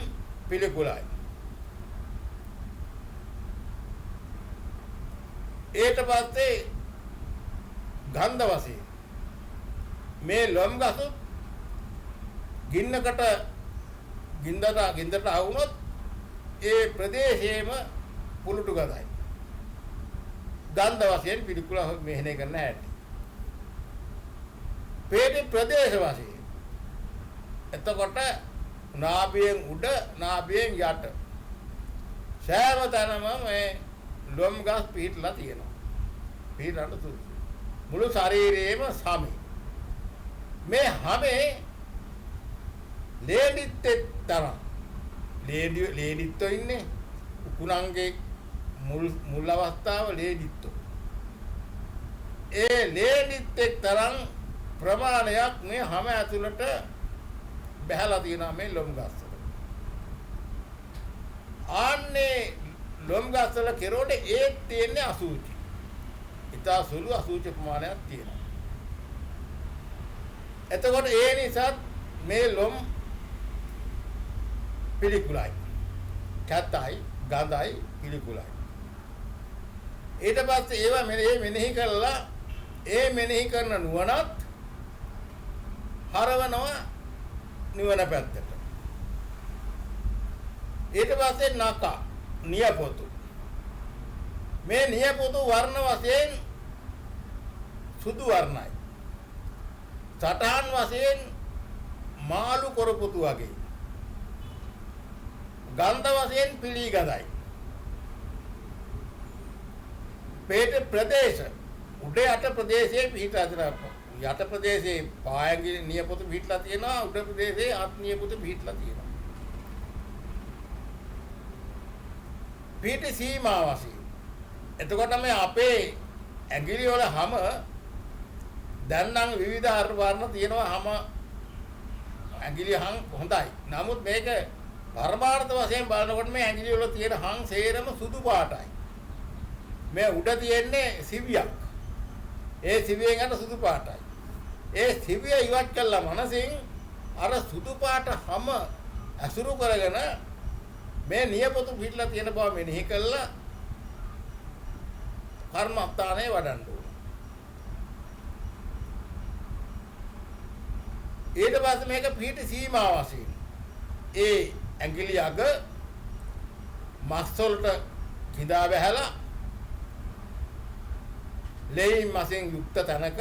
පිළිකුලයි. ඊට පස්සේ ගන්ධ වශයෙන් මේ ලොම් ගස ගින්දරට ආවුනොත් ඒ ප්‍රදේශයේම පුලුටු ගඳයි. ගන්ධ වශයෙන් පිළිකුල මෙහෙණේ කරන්න හැටි. පේටි ප්‍රදේශ වශයෙන් එතකොට නාභියෙන් උඩ නාභියෙන් යට සෑම තැනම මේ ලොම් ගස් පිහිටලා තියෙනවා. පිහිටන්න සුදුසු. මුළු ශරීරයේම සමේ. මේ හැමේ ලේඩිත්තේ තරම් ලේඩිත්තෝ ඉන්නේ උකුණන්ගේ මුල් අවස්ථාව ලේඩිත්තෝ. ඒ ලේඩිත්තේ තරම් ප්‍රමාණයක් මේ හැම ඇතුළට බහැලා තියෙනවා මේ ලොම් ගස් වල. ආන්නේ ලොම් ගස් වල කෙරෝට ඒ තියෙන්නේ අසුචි. ඉතා සුළු අසුචි ප්‍රමාණයක් තියෙනවා. එතකොට ඒ නිසා මේ ලොම් පිළිකුලයි. කැතයි, ගඳයි, පිළිකුලයි. ඊට පස්සේ ඒවා මෙනෙහි කළා ඒ මෙනෙහි කරන නුවණත් හරවනවා නිවන පැත්තට. ඊට පස්සේ නක නියපොතු. මේ නියපොතු වර්ණ වශයෙන් සුදු වර්ණයි. සටහන් වශයෙන් මාළු කොරපොතු වගේ. ගන්ධ වශයෙන් පිළි ගඳයි. පේට ප්‍රදේශ උඩ යට ප්‍රදේශයේ පිහිටලා තියෙනවා. යට ප්‍රදේශයේ පායගේ නියපොතු පිහිටලා තියෙනවා. උඩ ප්‍රදේශයේ අත් නියපොතු පිහිටලා තියෙනවා. පිට සීමා වශයෙන්. එතකොට මේ අපේ ඇඟිලි වල හැම දැන් නම් විවිධ වර්ණ තියෙනවා හැම ඇඟිලි හං හොඳයි. නමුත් මේක පරමාර්ථ වශයෙන් බලනකොට මේ ඇඟිලි වල තියෙන හං සේරම සුදු පාටයි. මේ උඩ තියෙන්නේ සිවියක්. ඒ සිවියෙන් යන සුදු පාටයි. ඒ සිවිය ඉවත් කළා මනසින් අර සුදු පාට හැම අසුරු කරගෙන මේ නියපොතු පිටලා තියෙන බව මෙනෙහි කළා කර්මස්ථානයේ වඩන්න ඕන. ඊට පස්සේ මේක පිහිටි සීමාව වශයෙන් ඒ ඇඟිලි අග මස් වලට කිඳා බහැලා ලේ මසෙන් යුක්ත තැනක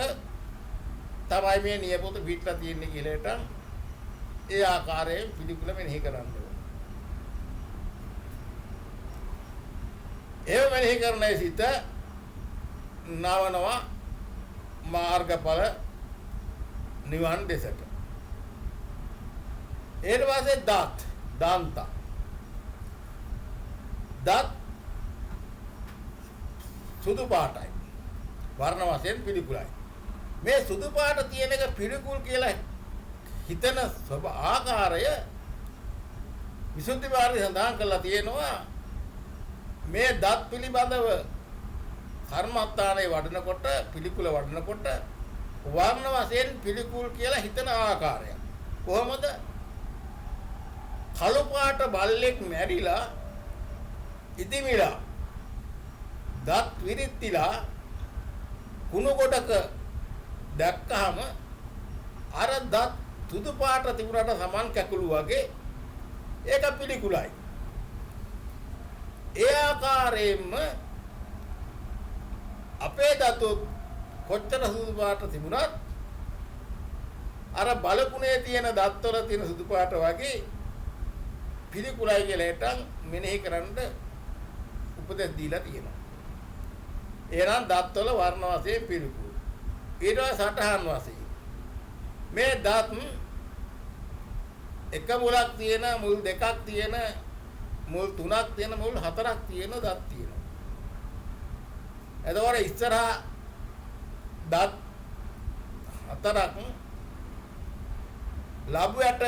තමයි මේ නියපොත පිටලා තියෙන්නේ කියලා ඒ ආකාරයෙන් පිළිකුල මෙනෙහි කරන්න ඕන. ඒ මෙනෙහි කරන සිත නවනවා මාර්ගඵල නිවන් දෙසට. ඊට පස්සේ දාන්ත සුදු පාටයි වර්ණ වශයෙන් පිළිකුලයි. මේ සුදු පාට තියෙන එක පිළිකුල් කියලා හිතන ආකාරය විසුද්ධි මාර්ගය සඳහන් කරලා තියෙනවා. මේ දත් පිළිබඳව කර්මස්ථානයේ වඩනකොට පිළිකුල වඩනකොට වර්ණ වශයෙන් පිළිකුල් කියලා හිතන ආකාරය කොහොමද? කළු පාට බල්ලෙක් මැරිලා ඉදිමිලා දත් විරිත්තිලා කුණු ගොඩක දැක්කහම අර දත් සුදු පාට තිබුණාට සමන් කැකුළු වගේ ඒක පිළිකුලයි. ඒ ආකාරයෙන්ම අපේ දතු කොච්චර සුදු පාට තිබුණත් අර බලකුණේ තියෙන දත්වල තියෙන සුදු පාට වගේ පිළිකුලයි කියලා හිටන් මෙනෙහි කරන්න උපදෙස් දීලා තියෙනවා. එහෙනම් දත්වල වර්ණ වශයෙන් පිළිකුල්. ඊට පස්සේ සටහන් වශයෙන් මේ දත් එක මුලක් තියෙන, මුල් දෙකක් තියෙන, මුල් තුනක් තියෙන, මුල් හතරක් තියෙන දත් තියෙනවා. එතකොට ඉස්සරහා දත් හතරක් ලැබුවට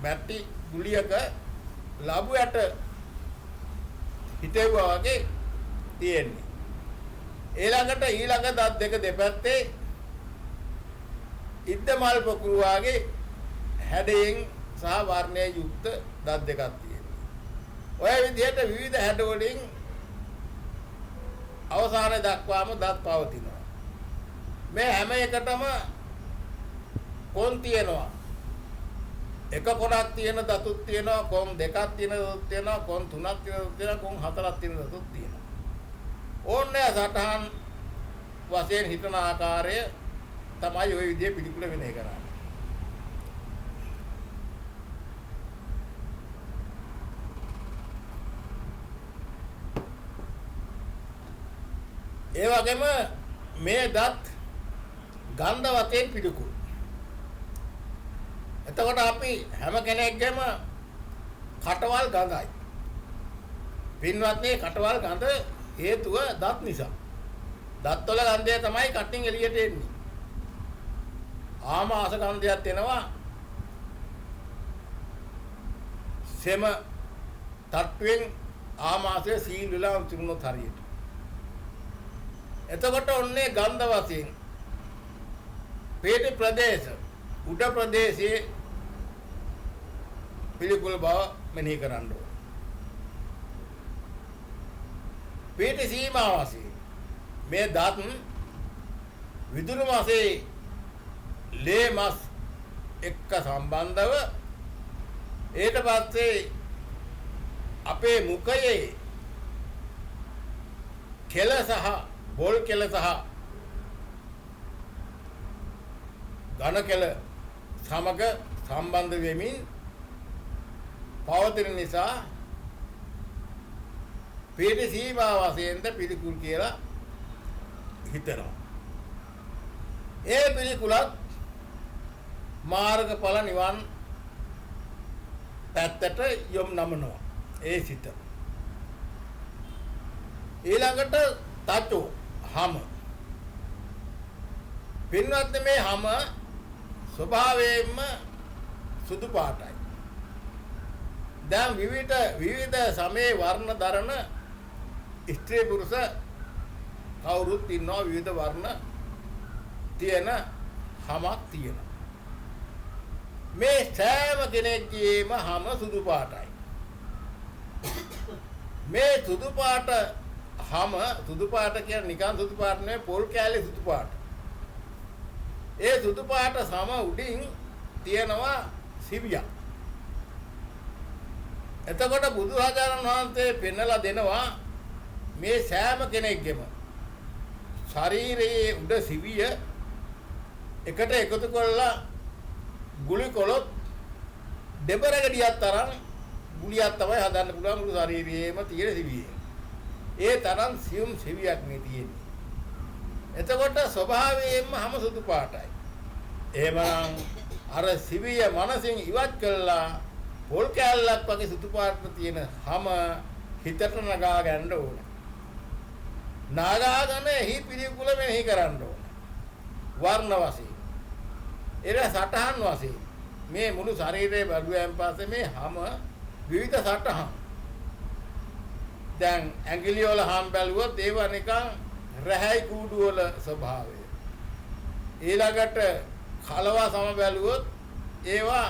මැටි ගුලියක ලැබුවට හිටෙවුවා වගේ තියෙන්නේ. ඊළඟ දත් දෙක දෙපැත්තේ ඉද්ද මල් පොකුරු වගේ හැඩයෙන් සහ වර්ණයේ යුක්ත දත් දෙකක් තියෙනවා. ඔය විදිහට විවිධ හැඩ වලින් අවසානයේ දක්වාම දත් පවතිනවා. මේ හැම එකටම කොන් තියෙනවා. එක කොනක් තියෙන දතුත් තියෙනවා, කොන් දෙකක් තියෙන දතුත් තියෙනවා, කොන් තුනක් තියෙන දතුත් තියෙනවා, කොන් හතරක් තියෙන දතුත් තියෙනවා. ඕන්නේ සටහන් වශයෙන් හිතන ආකාරය තමයි ওই විදිහේ පිළිකුල වෙන්නේ කරන්නේ. ඒ වගේම මේ දත් ගන්ධ වශයෙන් පිළිකුල්. එතකොට අපි හැම කෙනෙක්ගේම කටවල් ගඳයි. පින්වත්නි, කටවල් ගඳ හේතුව දත් නිසා. දත්වල ගන්ධය තමයි කටින් එළියට එන්නේ. ආමාශ ගන්ධයක් එනවා. සෙම තට්ටුවෙන් ආමාශය සීල් වෙලා තිබුණොත් හරියට. එතකොට ඔන්නේ ගන්ධ වශයෙන් පේට ප්‍රදේශ උඩ ප්‍රදේශයේ පිළිකුල් බව මෙනෙහි කරන්න ඕන. පේට සීමා වශයෙන් මේ දත් විදුරු මාසේ ලේ මස් එක්ක සම්බන්ධව ඊට පස්සේ අපේ මුඛයේ කෙල සහ බොල් කෙල සහ ඝන කෙල සමග සම්බන්ධ වෙමින් පවතින නිසා පේට සීමා වශයෙන්ද පිළිකුල් කියලා හිතනවා. ඒ පිළිකුලත් මාර්ගඵල නිවන් පැත්තට යොම් නමනවා ඒ සිත. ඊළඟට තචෝ හම. පින්වත්නි, මේ හම ස්වභාවයෙන්ම සුදු පාටයි. දැන් විවිධ සමේ වර්ණ දරන ස්ත්‍රී පුරුෂ කවුරුත් ඉන්නවා. විවිධ වර්ණ තියෙන හමක් තියෙනවා. මේ සෑම කෙනෙක්ගේම හැම සුදු පාටයි. මේ සුදු පාට හැම සුදු පාට කියන්නේ නිකන් සුදු පාට නෙවෙයි පොල් කෑල්ලේ සුදු පාට. ඒ සුදු පාට සම උඩින් තියෙනවා සිවියක්. එතකොට බුදුරජාණන් වහන්සේ පෙන්නලා දෙනවා මේ සෑම කෙනෙක්ගෙම ශරීරයේ උඩ සිවිය එකට එකතු කරලා ගුලි කොළොත් දෙබර ගෙඩියක් තරම් ගුලියක් තමයි හදන්න පුළුවන් මුළු ශරීරයේම තියෙන සිවිය. ඒ තරම් සියුම් සිවියක් මේ තියෙන්නේ. එතකොට ස්වභාවයෙන්ම හැම සුදු පාටයි. එහෙමනම් අර සිවිය මනසින් ඉවත් කළා පොල් කැල්ලක් වගේ සුදු පාට තියෙන හැම හිතට නගා ගන්න ඕන. නාගාගෙන එහි පිළිකුල මෙහි කරන්න ඕන. වර්ණ වශයෙන්. එර සටහන් වශයෙන් මේ මුළු ශරීරයේ බැලුවෙන් පස්සේ මේ හැම විවිධ සටහන්. දැන් ඇඟිලි වල හැම බැලුවොත් ඒවා නිකන් රැහැයි කූඩු වල ස්වභාවය. ඊළඟට කලවා සම බැලුවොත් ඒවා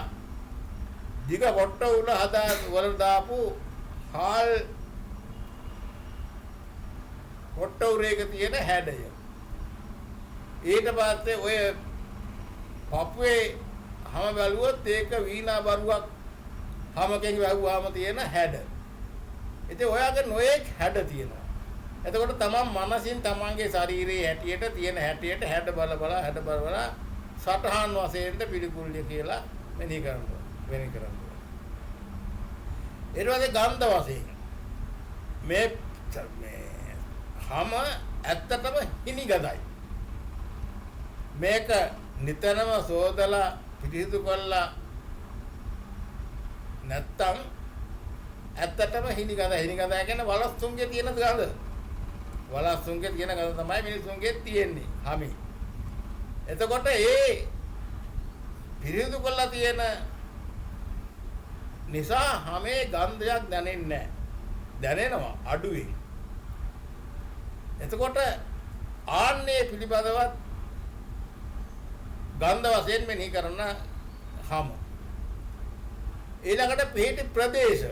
දිග කොට උල හදා වල දාපු හාල් කොට උරේක තියෙන හැඩය. ඊට පස්සේ ඔය පපුවේ හැම බැලුවොත් ඒක වීණා බරුවක් හැමකෙන් වැහුවාම තියෙන හැඩ. ඉතින් ඔයගේ නොයෙක් හැඩ තියෙනවා. එතකොට තමන් මනසින් තමන්ගේ ශරීරයේ හැටියට තියෙන හැටියට හැඩ බල බල සටහන් වශයෙන්ද පිළිකුල්ය කියලා මෙනෙහි කරනවා. වෙන කරනවා. ඊට පස්සේ ගන්ධ වශයෙන් මේ හැම ඇත්තටම හිනිගදයි. මේක නිතරම සෝදලා පිරිසිදු කරලා නැත්තම් ඇත්තටම හිනිගඳ කියන්නේ වලස්සුන්ගේ තියෙන ගඳ. වලස්සුන්ගේ තියෙන ගඳ තමයි මිනිසුන්ගේ තියෙන්නේ. හැමි. එතකොට ඒ පිරිසිදු කරලා තියෙන නිසා හැමේ ගන්ධයක් දැනෙන්නේ නැහැ. දැනෙනවා අඩුවේ. එතකොට ආන්නේ පිළිබඳවත් ගන්ධ වශයෙන් මෙහි කරන හැම ඊළඟට පිහිටි ප්‍රදේශ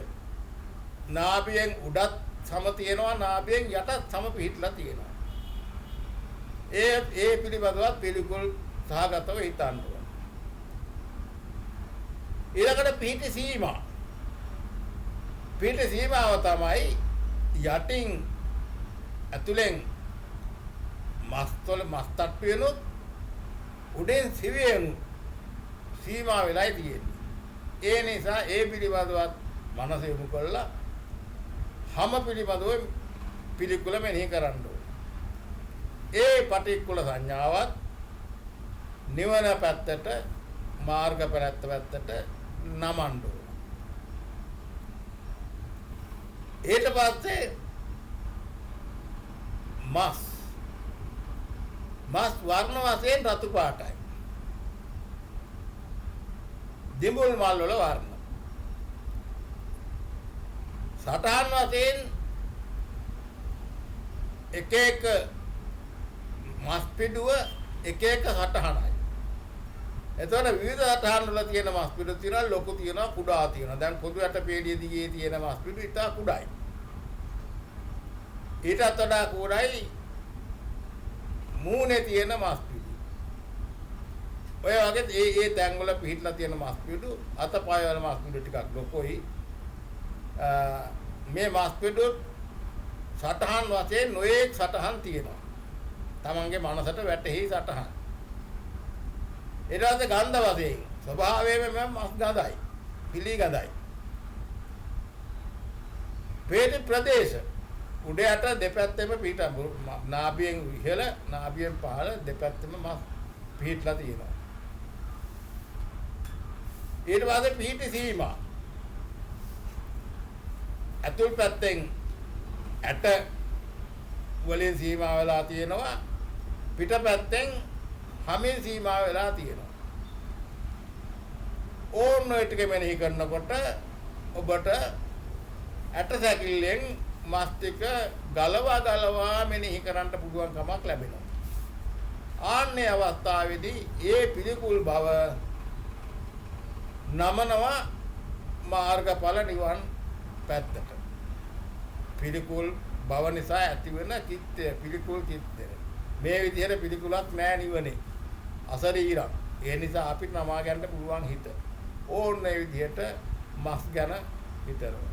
නාභියෙන් උඩත් සම තියෙනවා නාභියෙන් යටත් සම පිහිටලා තියෙනවා. ඒ පිළිබඳවත් පිළිකුල් සහගතව හිතන්න ඕන. ඊළඟට පිහිටි සීමා. පිහිටි සීමාව තමයි යටින් ඇතුලෙන් මස්තොල මස්තට්ටු වෙනුත් උඩෙන් සිවියෙන් සීමා වෙලයි තියෙන්නේ. ඒ නිසා ඒ පිළිබඳවත් මනස යොමු කළා හැම පිළිබඳව පිළිකුල මෙනෙහි කරන්න ඕනේ. ඒ පටික්කුල සංඥාවත් නිවන පැත්තට මාර්ග පැත්තට නමන්න ඕනේ. ඊට පස්සේ මස් වර්ණ වශයෙන් රතු පාටයි. දිඹුල් මල් වල වර්ණ. සටහන් වශයෙන් එක එක මස් පිඩුව එක එක සටහනයි. එතකොට විවිධ සටහන් වල තියෙන මස් පිඩු තියෙනවා ලොකු තියෙනවා කුඩා තියෙනවා. දැන් පොදු යට පේළිය දිගේ තියෙන මස් පිඩු ඉතා කුඩායි. ඊටත් වඩා කුඩායි මූණේ තියෙන මස් පිඩු. ඔය වගේ ඒ තැන් වල පිහිටලා තියෙන මස් පිඩු අතපය වල මස් පිඩු ටිකක් ලොකුයි. මේ මස් පිඩු සටහන් වශයෙන් නොයේක් සටහන් තියෙනවා. තමන්ගේ මනසට වැටෙහි සටහන්. ඊට පස්සේ ගන්ධ වශයෙන් ස්වභාවයෙන්ම මස් ගඳයි. පිලි ගඳයි. වේද ප්‍රදේශ උඩ යට දෙපැත්තෙම පිට නාභියෙන් ඉහළ නාභියෙන් පහළ දෙපැත්තෙම මස් පිහිටලා තියෙනවා. ඊට පස්සේ පිහිටි සීමා අතුල් පැත්තෙන් ඇට වලින් සීමා වෙලා තියෙනවා පිට පැත්තෙන් හැමින් සීමා වෙලා තියෙනවා. ඕන ඔය ටික මෙනෙහි කරනකොට ඔබට ඇට සැකිල්ලෙන් මස් ටික ගලවා මෙනෙහි කරන්න පුළුවන් කමක් ලැබෙනවා. ආන්නේ අවස්ථාවේදී ඒ පිළිකුල් බව නමනවා මාර්ගඵල නිවන් පැත්තට. පිළිකුල් බව නිසා ඇතිවන චිත්තය පිළිකුල් චිත්තය. මේ විදිහට පිළිකුලක් නෑ නිවනේ. අසරීරක්. ඒ නිසා අපිට නමා ගන්න පුළුවන් හිත. ඕන්න ඒ විදිහට මස් ගැන හිතනවා.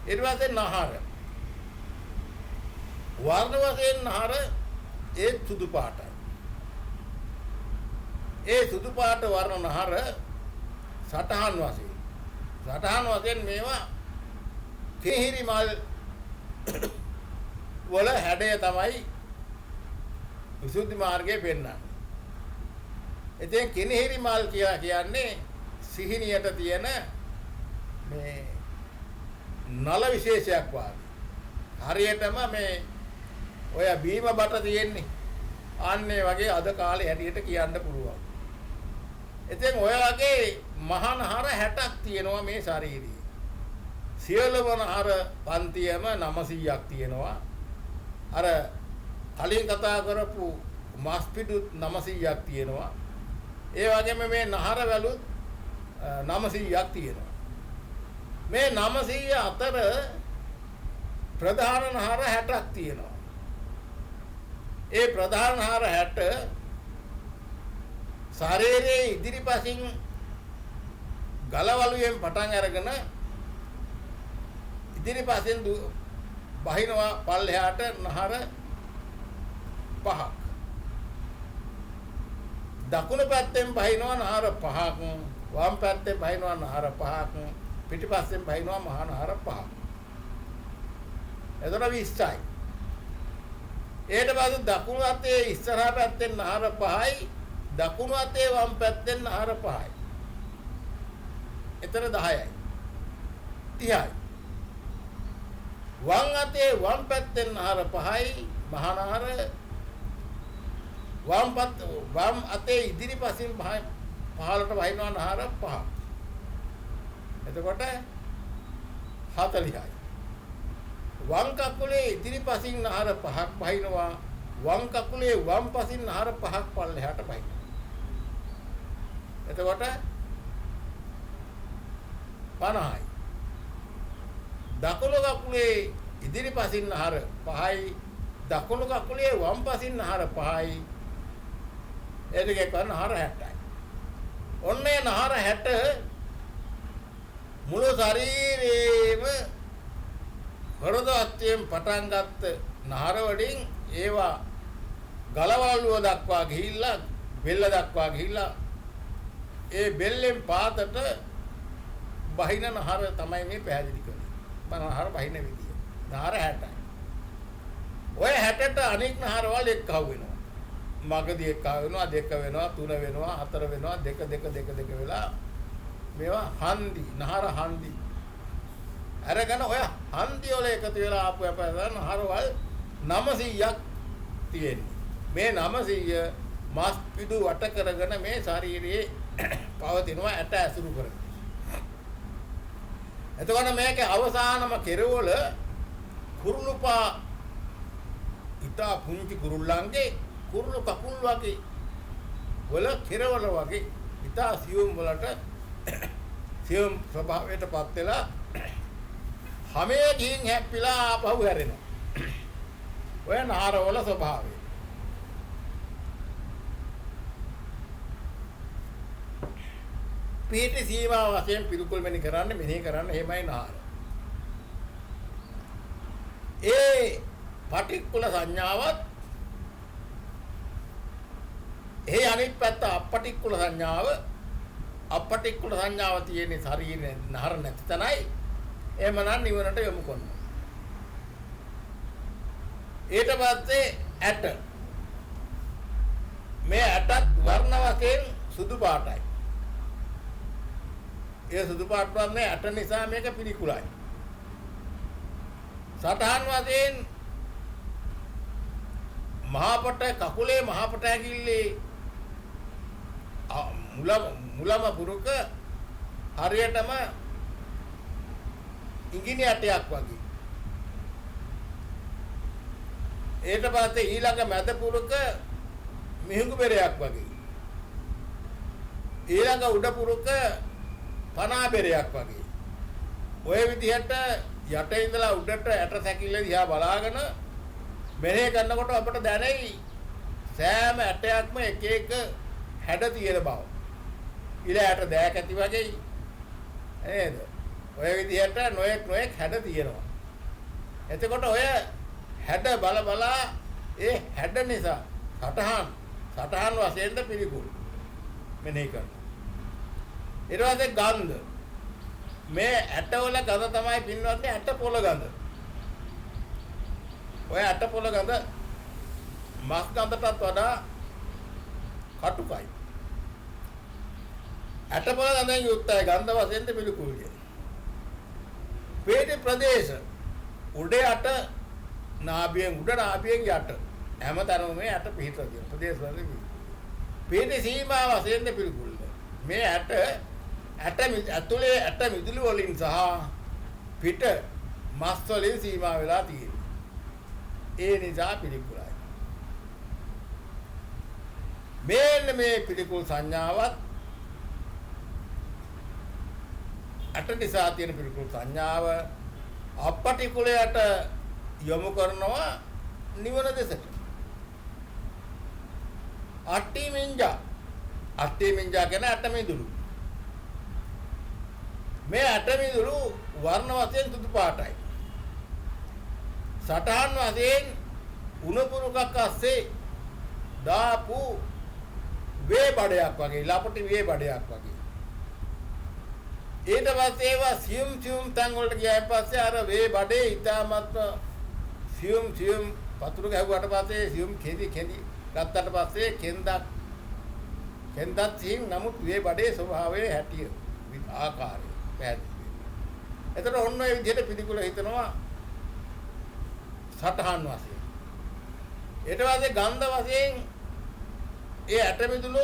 ඊට පස්සේ නහර. වර්ණ වශයෙන් නහර ඒ සුදු පාටයි. ඒ සුදු පාට වර්ණ නහර සටහන් වශයෙන්. සටහන් වශයෙන් මේවා කෙහිරි මල් වල හැඩය තමයි විසුද්ධි මාර්ගයේ පෙන්වන්නේ. එතෙන් කෙනෙහිරි මල් කියලා කියන්නේ සිහිනියට තියෙන මේ නල විශේෂයක් වාගේ. හරියටම මේ ඔය බීම බට තියෙන්නේ. අන්නේ වගේ අද කාලේ හැටියට කියන්න පුළුවන්. එතෙන් ඔය වගේ මහානහර 60ක් තියෙනවා මේ ශරීරයේ. සියලුම නහර පන්තියම 900ක් තියෙනවා. අර කලින් කතා කරපු මස් පිටුත් 900ක් තියෙනවා. ඒ වගේම මේ නහර වැලුත් 900ක් තියෙනවා. මේ 900 අතර ප්‍රධාන නහර 60ක් තියෙනවා. ඒ ප්‍රධාන නහර 60 ශරීරයේ ඉදිරිපසින් ගලවලුවෙන් පටන් අරගෙන ඉදිරිපසින් බහිනවා පල්ලෙහාට නහර 5ක්. දකුණු පැත්තෙන් බහිනවා නහර 5ක්. වම් පැත්තෙන් බහිනවා නහර 5ක්. පිටිපස්සෙන් බහිනවා මහා නහර 5ක්. එතන 20යි. ඊට පස්සේ දකුණු අතේ ඉස්සරහා පැත්තෙන් නහර 5යි. දකුණු අතේ වම් පැත්තෙන් නහර 5යි. එතන 10යි. 30යි. වම් අතේ වම් පැත්තෙන් නහර 5යි. මහා නහර වම් අතේ ඉදිරිපසින් පහළට වහිනවා නහර 5ක්. එතකොට 40යි. වම් කකුලේ ඉදිරිපසින් නහර 5ක් වහිනවා. වම් කකුලේ වම් පසින් නහර 5ක් පල්ලෙහාට වහිනවා. එතකොට 50යි. දකුණු කකුලේ ඉදිරිපසින් නහර 5යි. දකුණු කකුලේ වම් පසින් නහර 5යි. ඒ දෙකේ කරන නහර 60යි. ඔන්නේ නහර 60 මුළු ශරීරේම හෘදවත්යෙන් පටන් ගත්ත නහර වලින් ඒවා ගලවලුව දක්වා ගිහිල්ලා බෙල්ල දක්වා ගිහිල්ලා ඒ බෙල්ලෙන් පාතට බහින නහර තමයි මේ පැහැදිලි කරන්නේ. නහර බහින විදිය. නහර 60යි. ඔය 60ට අනෙක් නහරවල එක්කව වෙනවා. මගදී එක්කව වෙනවා, දෙක වෙනවා, තුන වෙනවා, හතර වෙනවා, දෙක වෙලා මේවා හන්දි, නහර හන්දි. අරගෙන ඔය හන්දි වල එකතු වෙලා ආපු අපේ නහරවල් 900ක් තියෙනවා. මේ 900 මාස් පිටු වට කරගෙන මේ ශරීරයේ පවතිනවා ඇට ඇසුරු කරගෙන. එතකොට මේකේ අවසානම කෙරවල කුරුළුපා ඉතා පුංචි කුරුල්ලන්ගේ කුරුළු කකුල් වගේ වල කෙරවල වගේ ඉතා සියුම් වලට සියුම් ස්වභාවයටපත් වෙලා හැමේ ගින් හැප්පිලා ආපහු හැරෙනවා. ඔය නහරවල ස්වභාවය. පිටි සීමා වශයෙන් පිළිකුල් මෙනි කරන්න මෙනෙහි කරන්න එහෙමයි නහර. ඒ පටික්කුල සංඥාවත් ඒ අනිත් පැත්ත අපටික්කුල සංඥාව තියෙන ශරීරේ නහර නැති තැනයි. එහෙමනම් නිවනට යොමු කරනවා. ඊට පස්සේ ඇට. මේ ඇටත් වර්ණ වශයෙන් සුදු පාටයි. ඒ සුදු පාට වන්නේ ඇට නිසා මේක පිළිකුලයි. සටහන් වශයෙන් මහපට කකුලේ මහපට ඇඟිල්ලේ මුලම පුරුක හරියටම ඉංගිනි ඇටයක් වගේ. ඊට පස්සේ ඊළඟ මැද පුරුක මිහිඟු බෙරයක් වගේ. ඊළඟ උඩ පුරුක පනාබෙරයක් වගේ. ඔය විදිහට යට ඉඳලා උඩට ඇට සැකිල්ල දිහා බලාගෙන මෙහෙ කරනකොට අපට දැනෙයි සෑම ඇටයක්ම එක එක හැඩ තියෙන බව. ඉල ඇට දෑක් ඇති වගේ නේද? ඔය විදිහට නොයෙක් හැඩ තියෙනවා. එතකොට ඔය හැඩ බලා ඒ හැඩ නිසා සටහන් වශයෙන්ද පිළිකුල් මෙනෙහි කරනවා. ඊට පස්සේ ගන්ධ. මේ ඇටවල ගඳ තමයි පින්වත්නි ඇට පොළ ගඳ. ඔය ඇට පොළ ගඳ මස් ගඳටත් වඩා කටුකයි. ඇට පොළ ගඳෙන් යුක්තයි ගන්ධ වශයෙන්ද පිළිකුල් කියන්නේ. පේටි ප්‍රදේශ උඩ යට නාභියෙන් උඩ නාභියෙන් යට හැමතැනම මේ ඇට පිහිටලා තියෙන ප්‍රදේශ වල පේටි සීමා වශයෙන්ද පිළිකුල්. මේ ඇතුලේ ඇට මිදුළු වලින් සහ පිට මස් වලින් සීමා වෙලා තියෙනවා. ඒ නිසා පිළිකුලයි. මේ පිළිකුල් සංඥාවත් ඇට නිසා තියෙන පිළිකුල් සංඥාව අපටිකුලයට යොමු කරනවා නිවන දෙසට. අට්ටිමින්ජා කියන ඇට මිදුළු. මේ ඇට මිදුළු වර්ණ වශයෙන් සුදු පාටයි. සටහන් වශයෙන් උණුපුරුකක් අස්සේ දාපු වේ බඩයක් වගේ ලපටි වේ බඩයක් වගේ. ඊට පස්සේ ඒවා සියුම් තැන් වලට ගියාන් පස්සේ අර වේ බඩේ ඉතාමත් සියුම් වතුර ගැහුවට පස්සේ සියුම් කෙඳි ගත්තට පස්සේ කෙන්දත් සිහින් නමුත් වේ බඩේ ස්වභාවයේ හැටිය ආකාරය පැහැදිලි. එතකොට ඔන්න ඔය විදිහට පිළිකුල හිතනවා සටහන් වශයෙන්. ඊට පස්සේ ගන්ධ වශයෙන් ඒ ඇට මිදුළු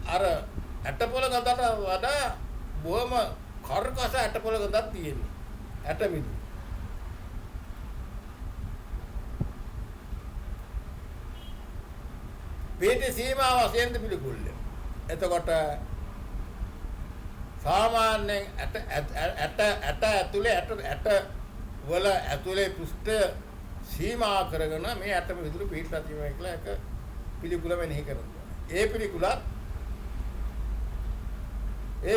අර ඇටපොළ ගඳට වඩා බොහොම කර්කශ ඇටපොළ ගඳක් තියෙනවා. ඇට මිදුළු. පේටි සීමා වශයෙන්ද පිළිකුල්. එතකොට සාමාන්‍යයෙන් ඇට ඇතුලේ ඇට වල ඇතුලේ පෘෂ්ඨ සීමා කරගෙන මේ ඇට මිදුළු පිටලා තියෙනවා කියලා එක පිළිකුල මෙනෙහි කරනවා. ඒ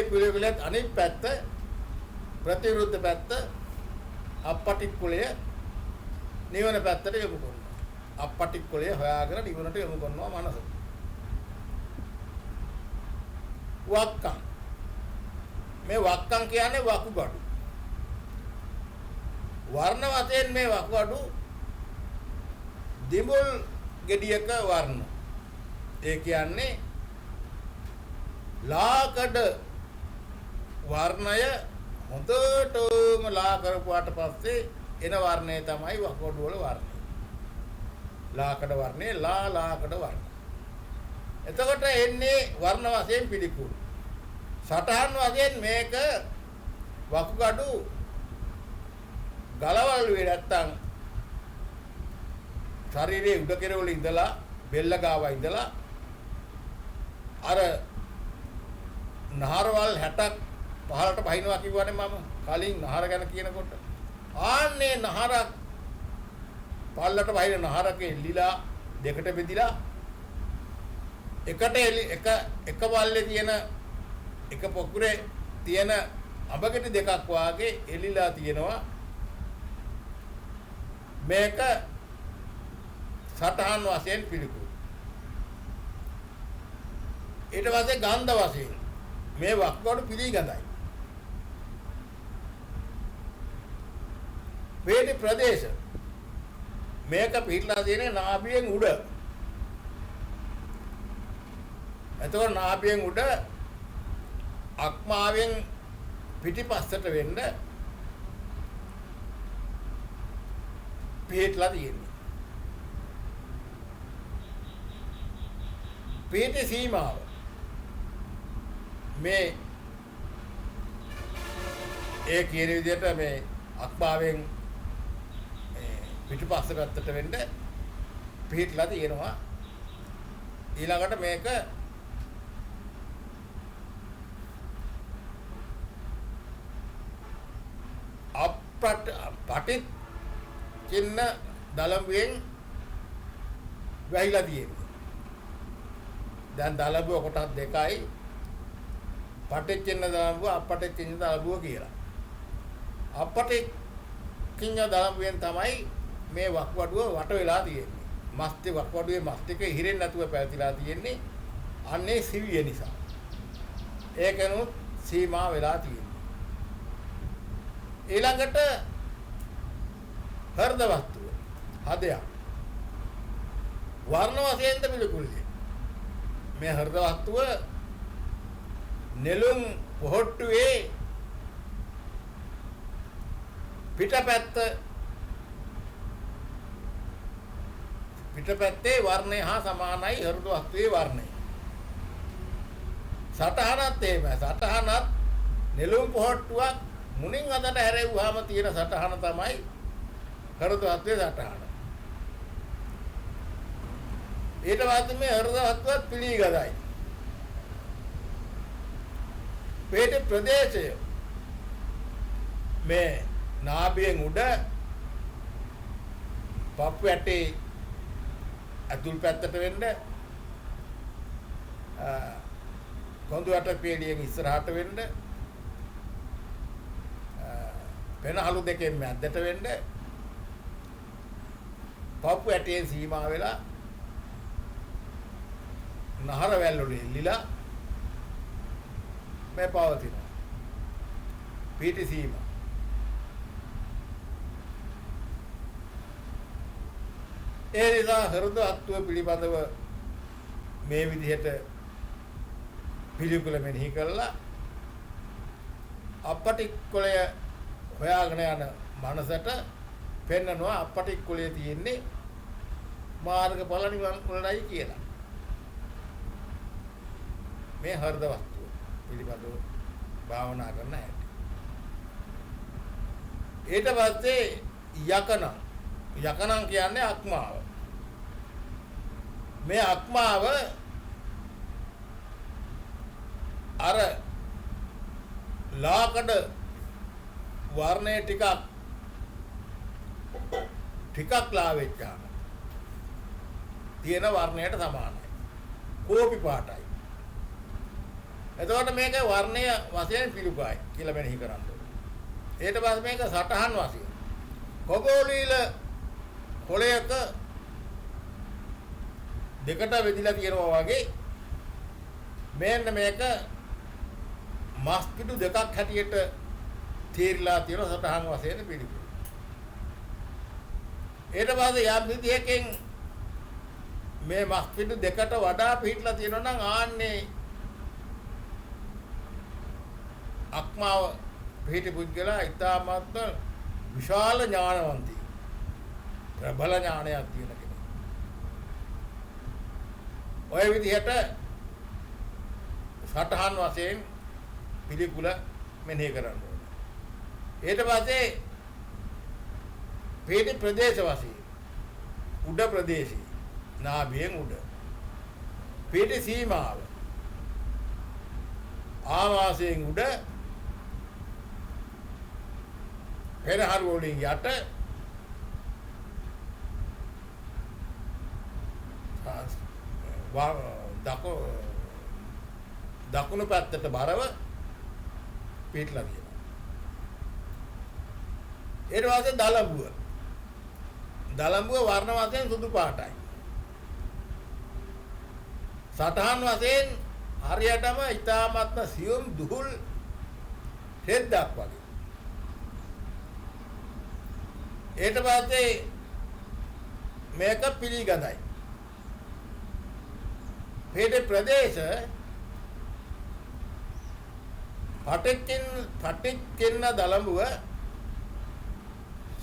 පිළිකුලත් අනිත් පැත්ත ප්‍රතිවිරුද්ධ පැත්ත අපටික්කුලය නිවන පැත්තට යොමු කරනවා. අපටික්කුලය හොයාගෙන නිවනට යොමු කරනවා මනස. වක්කම්. මේ වක්කම් කියන්නේ වකුගඩු. වර්ණ වශයෙන් මේ වකුගඩු දිඹුල් ගෙඩියක වර්ණ. ඒ කියන්නේ ලාකඩ වර්ණය හොඳටම ලා කරපුවාට පස්සේ එන වර්ණය තමයි වකුගඩු වල වර්ණය. ලාකඩ වර්ණේ ලාකඩ වර්ණ. එතකොට එන්නේ වර්ණ වශයෙන් පිළිකුල්. සටහන් වශයෙන් මේක වකුගඩු ගලවල් වේ නැත්තම් ශරීරයේ උඩ කෙරවල ඉඳලා බෙල්ල ගාව ඉඳලා අර නහරවල් 60ක් 15ට බහිනවා කිව්වනේ මම කලින් නහර ගැන කියනකොට ආන්නේ නහරක් පල්ලට බහින නහරක එල්ලිලා දෙකට බෙදිලා එක පල්ලේ තියෙන එක පොකුරේ තියෙන අඹගෙඩි දෙකක් වාගේ එල්ලිලා තියෙනවා. මේක සටහන් වශයෙන් පිළිකුල්. ඊට පස්සේ ගන්ධ වශයෙන් මේ වක්ගඩු පිළිගඳයි. වේදි ප්‍රදේශ මේක පිටලා තියෙන නාභියෙන් උඩ. එතකොට නාභියෙන් උඩ අක්මාවෙන් පිටිපස්සට වෙන්න පිටලා තියෙන්නේ. පේටි සීමාව මේ ඒ කියන විදිහට මේ අක්මාවෙන් පිටිපස්ස පැත්තට වෙන්න පිටලා තියෙනවා. ඊළඟට මේක පටිත් චින්න දලඹුවෙන් වැහිලා තියෙන්නේ. දැන් දලඹුව කොටස් දෙකයි. පටිත් චින්න දලඹුව අපටිත් චින්න දලඹුව කියලා. අපටිත් චින්න දලඹුවෙන් තමයි මේ වක්වඩුව වට වෙලා තියෙන්නේ. මස්ති වක්වඩුවේ මස් ටික ඉහිරෙන් නැතුව පැවතිලා තියෙන්නේ. අන්නේ සිවිය නිසා. ඒකනොත් සීමා වෙලා තියෙන්නේ. ඊළඟට හෘද වස්තුව හදයක් වර්ණ වශයෙන්ද පිළිකුල්ලේ මේ හෘද වස්තුව නෙළුම් පොහට්ටුවේ පිටපැත්තේ වර්ණය හා සමානයි හෘද වස්තුවේ වර්ණය. සටහනත් එහෙමයි. සටහනත් නෙළුම් පොහට්ටුවක් මුණින් අතට හැරෙව්වහම තියෙන සටහන තමයි හෘද වස්තුවේ සටහන. ඊට පස්සේ මේ හෘද වස්තුවත් පිළිගදයි. පේට ප්‍රදේශය මේ නාභියෙන් උඩ පපු ඇටේ අතුල් පැත්තට වෙන්න කොඳු අට පේලියෙන් ඉස්සරහට වෙන්න පෙනහළු දෙකෙන් මැද්දට වෙන්න පපු ඇටේ සීමා වෙලා නහර වැල් වලින් එල්ලිලා මේ පවතිනවා. පීටි සීමා. ඒ නිසා හෘද වස්තුව පිළිබඳව මේ විදිහට පිළිකුල මෙනෙහි කළා අපටික්කුලය හොයාගෙන යන මනසට පෙන්නනවා අපටික්කුලයේ තියෙන්නේ මාර්ගඵල නිවන් වලයි කියලා. මේ හෘද වස්තුව පිළිබඳව භාවනා කරන හැටි. ඊට පස්සේ යකනම් කියන්නේ අක්මාව. මේ අක්මාව අර ලාකඩ වර්ණය ටිකක් ලා වෙච්චාම තියෙන වර්ණයට සමානයි. කෝපි පාටයි. එතකොට මේක වර්ණය වශයෙන් පිළිකුයි කියලා මෙනෙහි කරන්න ඕනේ. ඊට පස්සේ මේක සටහන් වශයෙන් කොගෝලීල කොළයක දෙකට බෙදලා තියෙනවා වගේ මෙන්න මේක මස් පිටු දෙකක් හැටියට තීරලා තියෙන සටහන් වශයෙන් පිළිකුයි. ඊට පස්සේ යම් විදියකින් මේ මස් පිටු දෙකට වඩා පිටලා තියෙනවා නම් ආන්නේ අක්මාව පිටි පුද්ගලයා ඊටමත් විශාල ඥානවන්තයි. ප්‍රබල ඥානයක් තියෙන කෙනෙක්. ඔය විදිහට සටහන් වශයෙන් පිළිකුල මෙනෙහි කරන්න ඕනේ. ඊට පස්සේ පිටි ප්‍රදේශ වශයෙන් උඩ ප්‍රදේශي නාභියෙන් උඩ පිටි සීමාව ආවාසයෙන් උඩ පෙරහරු වලින් යට දකුණු පැත්තට බරව පිටලා තියෙනවා. ඊට පස්සේ දලඹුව වර්ණ වශයෙන් සුදු පාටයි. සටහන් වශයෙන් හරියටම ඊටාත්ම සියුම් දුහුල් රෙද්දක් වගේ. ඊට පස්සේ මේක පිළිගඳයි. පේට ප්‍රදේශ පටිච්චින්න දලඹුව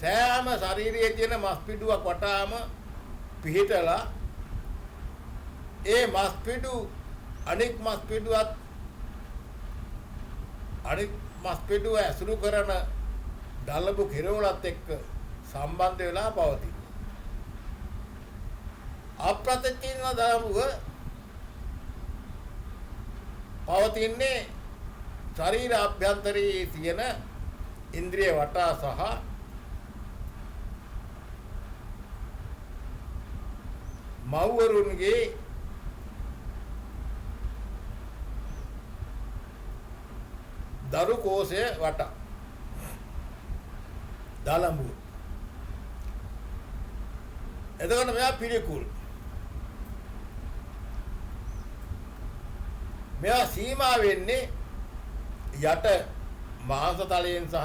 සෑම ශරීරයේ තියෙන මස් පිඩුවක් වටාම පිහිටලා ඒ මස් පිඩු අනික් මස් පිඩුව ඇසුරු කරන දලඹු කිරවලත් එක්ක සම්බන්ධ වෙලා පවතී. අප්‍රතිචින්න දලඹුව පවතින්නේ ශරීර අභ්‍යන්තරයේ තියෙන ඉන්ද්‍රිය වටා සහ මව්වරුන්ගේ දරු කෝෂය වටා දලඹු. එතකොට මෙයා පිළිකුල්. මෙයා සීමා වෙන්නේ යට මාංශ තලයෙන් සහ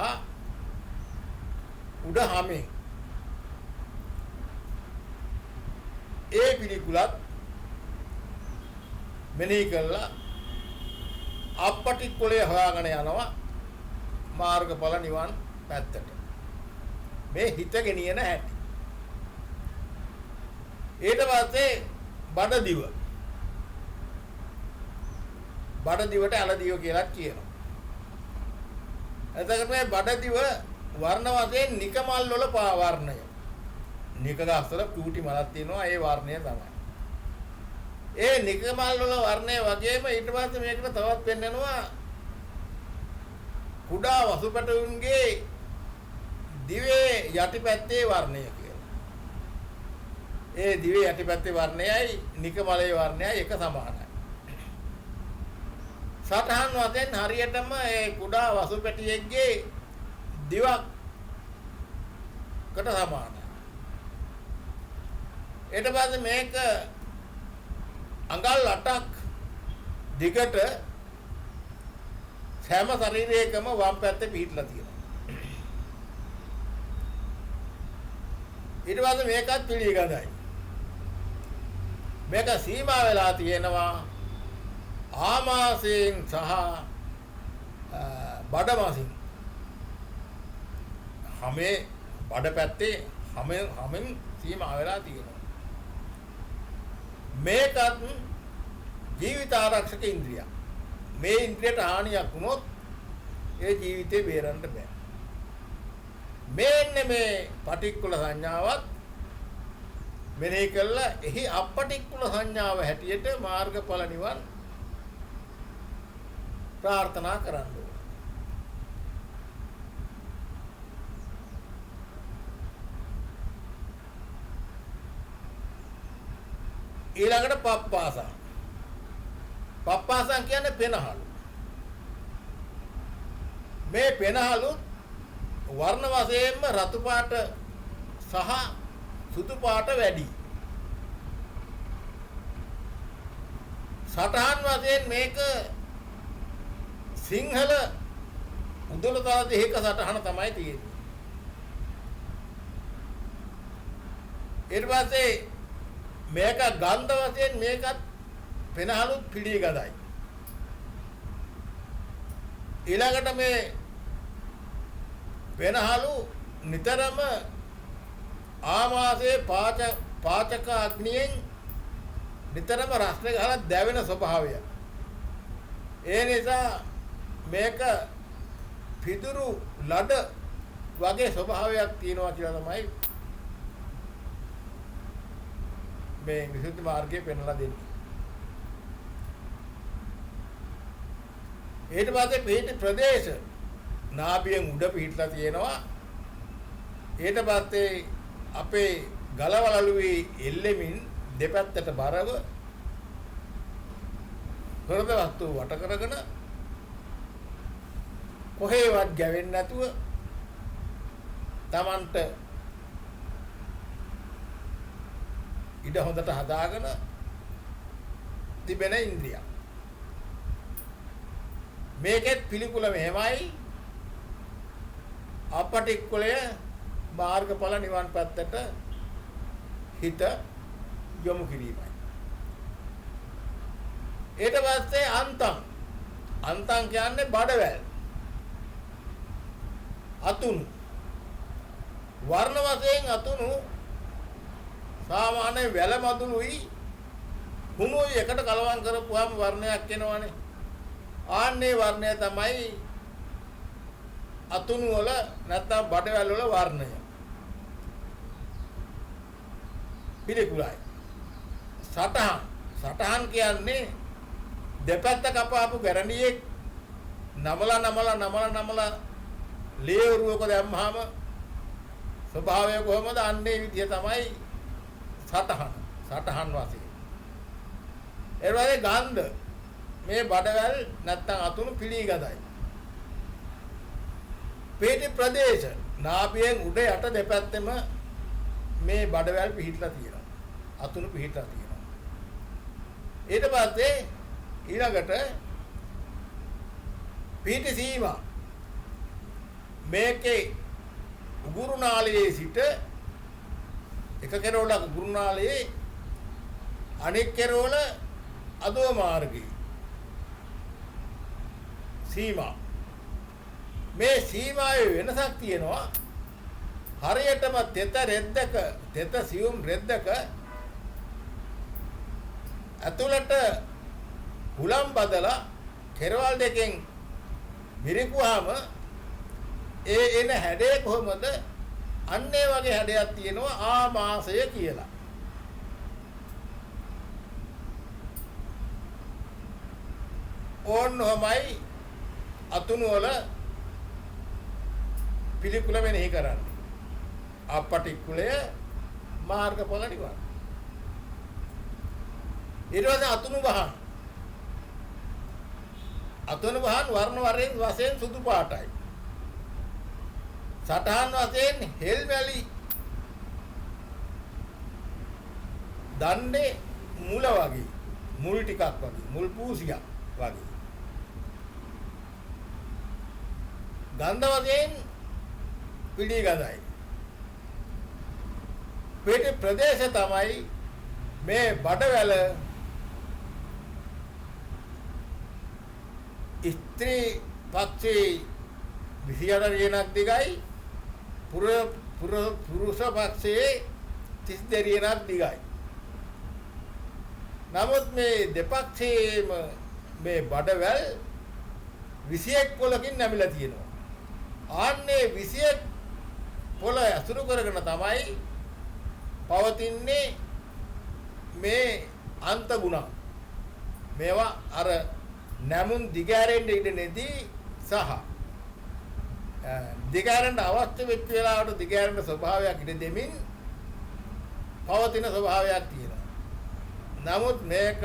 උඩ හමෙන්. ඒ පිළිකුලත් මෙනෙහි කළා අපටික්කුලේ හොයාගෙන යනවා මාර්ගඵල නිවන් පැත්තට. මේ හිත ගෙනියන හැටි. ඊට පස්සේ බඩදිව. බඩදිවට අලදිව කියලා කියනවා. එතකොට මේ බඩදිව වර්ණ වශයෙන් නිකමල් වල වර්ණය. නික ගස්වල කුටි මලක් තියෙනවා ඒ වර්ණය තමයි. ඒ නිකමල් වල වර්ණය වගේම ඊට පස්සේ මේකට තවත් පෙන්නනවා කුඩා වසුපැටුන්ගේ දිවේ යටිපැත්තේ වර්ණය කියලා. ඒ දිවේ යටිපැත්තේ වර්ණයයි නිකමලේ වර්ණයයි එක සමානයි. සතහන් වශයෙන් හරියටම ඒ කුඩා වසුපැටියෙක්ගේ දිවකට සමානයි. ඊට පස්සේ මේක අඟල් 8ක් දිගට සෑම ශරීරයකම වම් පැත්තේ පිහිටලා තියෙනවා. ඊට පස්සේ මේකත් පිළිගඳයි. මේක සීමා වෙලා තියෙනවා ආමාශයෙන් සහ බඩමාසින්. හැමේ බඩ පැත්තේ හැමෙන් සීමා වෙලා තියෙනවා. මේකත් ජීවිත ආරක්ෂක ඉන්ද්‍රියක්. මේ ඉන්ද්‍රියට හානියක් වුණොත් ඒ ජීවිතේ බේරන්න බෑ. මේන්නේ මේ පටික්කුල සංඥාවත් මෙනෙහි කළා එහි අපටික්කුල සංඥාව හැටියට මාර්ගඵල නිවන් ප්‍රාර්ථනා කරන්න ඕනේ. ඊළඟට පප්පාසං. පප්පාසං කියන්නේ පෙනහළු. මේ පෙනහළු වර්ණ වශයෙන්ම රතු පාට සහ සුදු පාට වැඩි. සටහන් වශයෙන් මේක සිංහල උදළතල දෙක සටහන තමයි තියෙන්නේ. ඊට පස්සේ මේක ගන්ධ වශයෙන් මේකත් පෙනහළුත් පිළිගඳයි. ඊළඟට මේ පෙනහළු නිතරම ආමාශයේ පාචක අග්නියෙන් නිතරම රස්නේ ගහලා දැවෙන ස්වභාවය. ඒ නිසා මේක පිදුරු ලඩ වගේ ස්වභාවයක් තියෙනවා කියලා තමයි මේ විසුද්ධි මාර්ගයේ පෙන්වලා දෙන්නේ. ඊට පස්සේ පිහිටි ප්‍රදේශ නාභියෙන් උඩ පිහිටලා තියෙනවා. ඊට පස්සේ අපේ ගලවලලුවේ එල්ලෙමින් දෙපැත්තට බරව හෘද වස්තු වට කරගෙන කොහේවත් ගැවෙන්නේ නැතුව Tamanට ඉඩ හොඳට හදාගෙන තිබෙන ඉන්ද්‍රිය. මේකෙත් පිළිකුල මෙහෙමයි. අපටික්කුලය මාර්ගඵල නිවන් පැත්තට හිත යොමු කිරීමයි. ඊට පස්සේ අන්තං කියන්නේ බඩවැල්. අතුණු. වර්ණ වශයෙන් අතුණු සාමාන්‍ය වැල මදුළුයි හුණුයි එකට කලවම් කරපුවාම වර්ණයක් එනවනේ. ආන්නේ වර්ණය තමයි අතුණු වල නැත්නම් බඩවැල් වල වර්ණය. පිළිකුලයි. සටහන් කියන්නේ දෙපැත්ත කපාපු ගැරණියේ නමලා ලේවරුවක දැම්මහම ස්වභාවය කොහොමද? අන්නේ විදිය තමයි සටහන් වශයෙන්. ඒ වගේ ගන්ධ මේ බඩවැල් නැත්තම් අතුණු පිළිගදයි. පේටි ප්‍රදේශ නාභියෙන් උඩ යට දෙපැත්තෙම මේ බඩවැල් පිහිටලා තියෙනවා. අතුණු පිහිටලා තියෙනවා. ඊට පස්සේ ඊළඟට පීටි සීමා මේකේ උගුරු නාලයේ සිට එක කෙරවලක් උගුරු නාලයේ අනෙක් කෙරවල අදෝ මාර්ගයේ සීමා මේ සීමාවේ වෙනසක් තියෙනවා. හරියටම තෙත සියුම් රෙද්දක ඇතුළට හුලම් බදලා කෙරවල් දෙකෙන් මිරිකුවාම ඒ එන හැඩය කොහොමද? අන්න ඒ වගේ හැඩයක් තියෙනවා ආමාශය කියලා. ඕන්නෝමයි අතුණු වල පිළිකුල වෙනෙහි කරන්නේ. අපටික්කුලය මාර්ගඵල නිවන්. ඊට පස්සේ අතුණු වහන් වර්ණ වශයෙන් සුදු පාටයි. සටහන් වශයෙන් හෙල් වැලි දන්නේ මුල වගේ මුල් ටිකක් වගේ මුල් පූසියක් වගේ. ගන්ධ වශයෙන් පිළිගඳයි. පේටි ප්‍රදේශ තමයි මේ බඩවැල ස්ත්‍රී පක්ෂේ 28 රියනක් දිගයි පුරුෂ පක්ෂයේ 32 රියනක් දිගයි. නමුත් මේ දෙපක්ෂයේම මේ බඩවැල් 21 පොලකින් නැමිලා තියෙනවා. ආන්නේ 21 පොල අසුරු කරගෙන තමයි පවතින්නේ මේ අන්ත ගුණ. මේවා අර නැමුන් දිගෑරෙන්න ඉඩ නැදී සහ දිගෑරෙන්න අවශ්‍ය වෙච්ච වෙලාවට දිගෑරෙන්න ස්වභාවයක් ඉඩ දෙමින් පවතින ස්වභාවයක් තියෙනවා. නමුත් මේක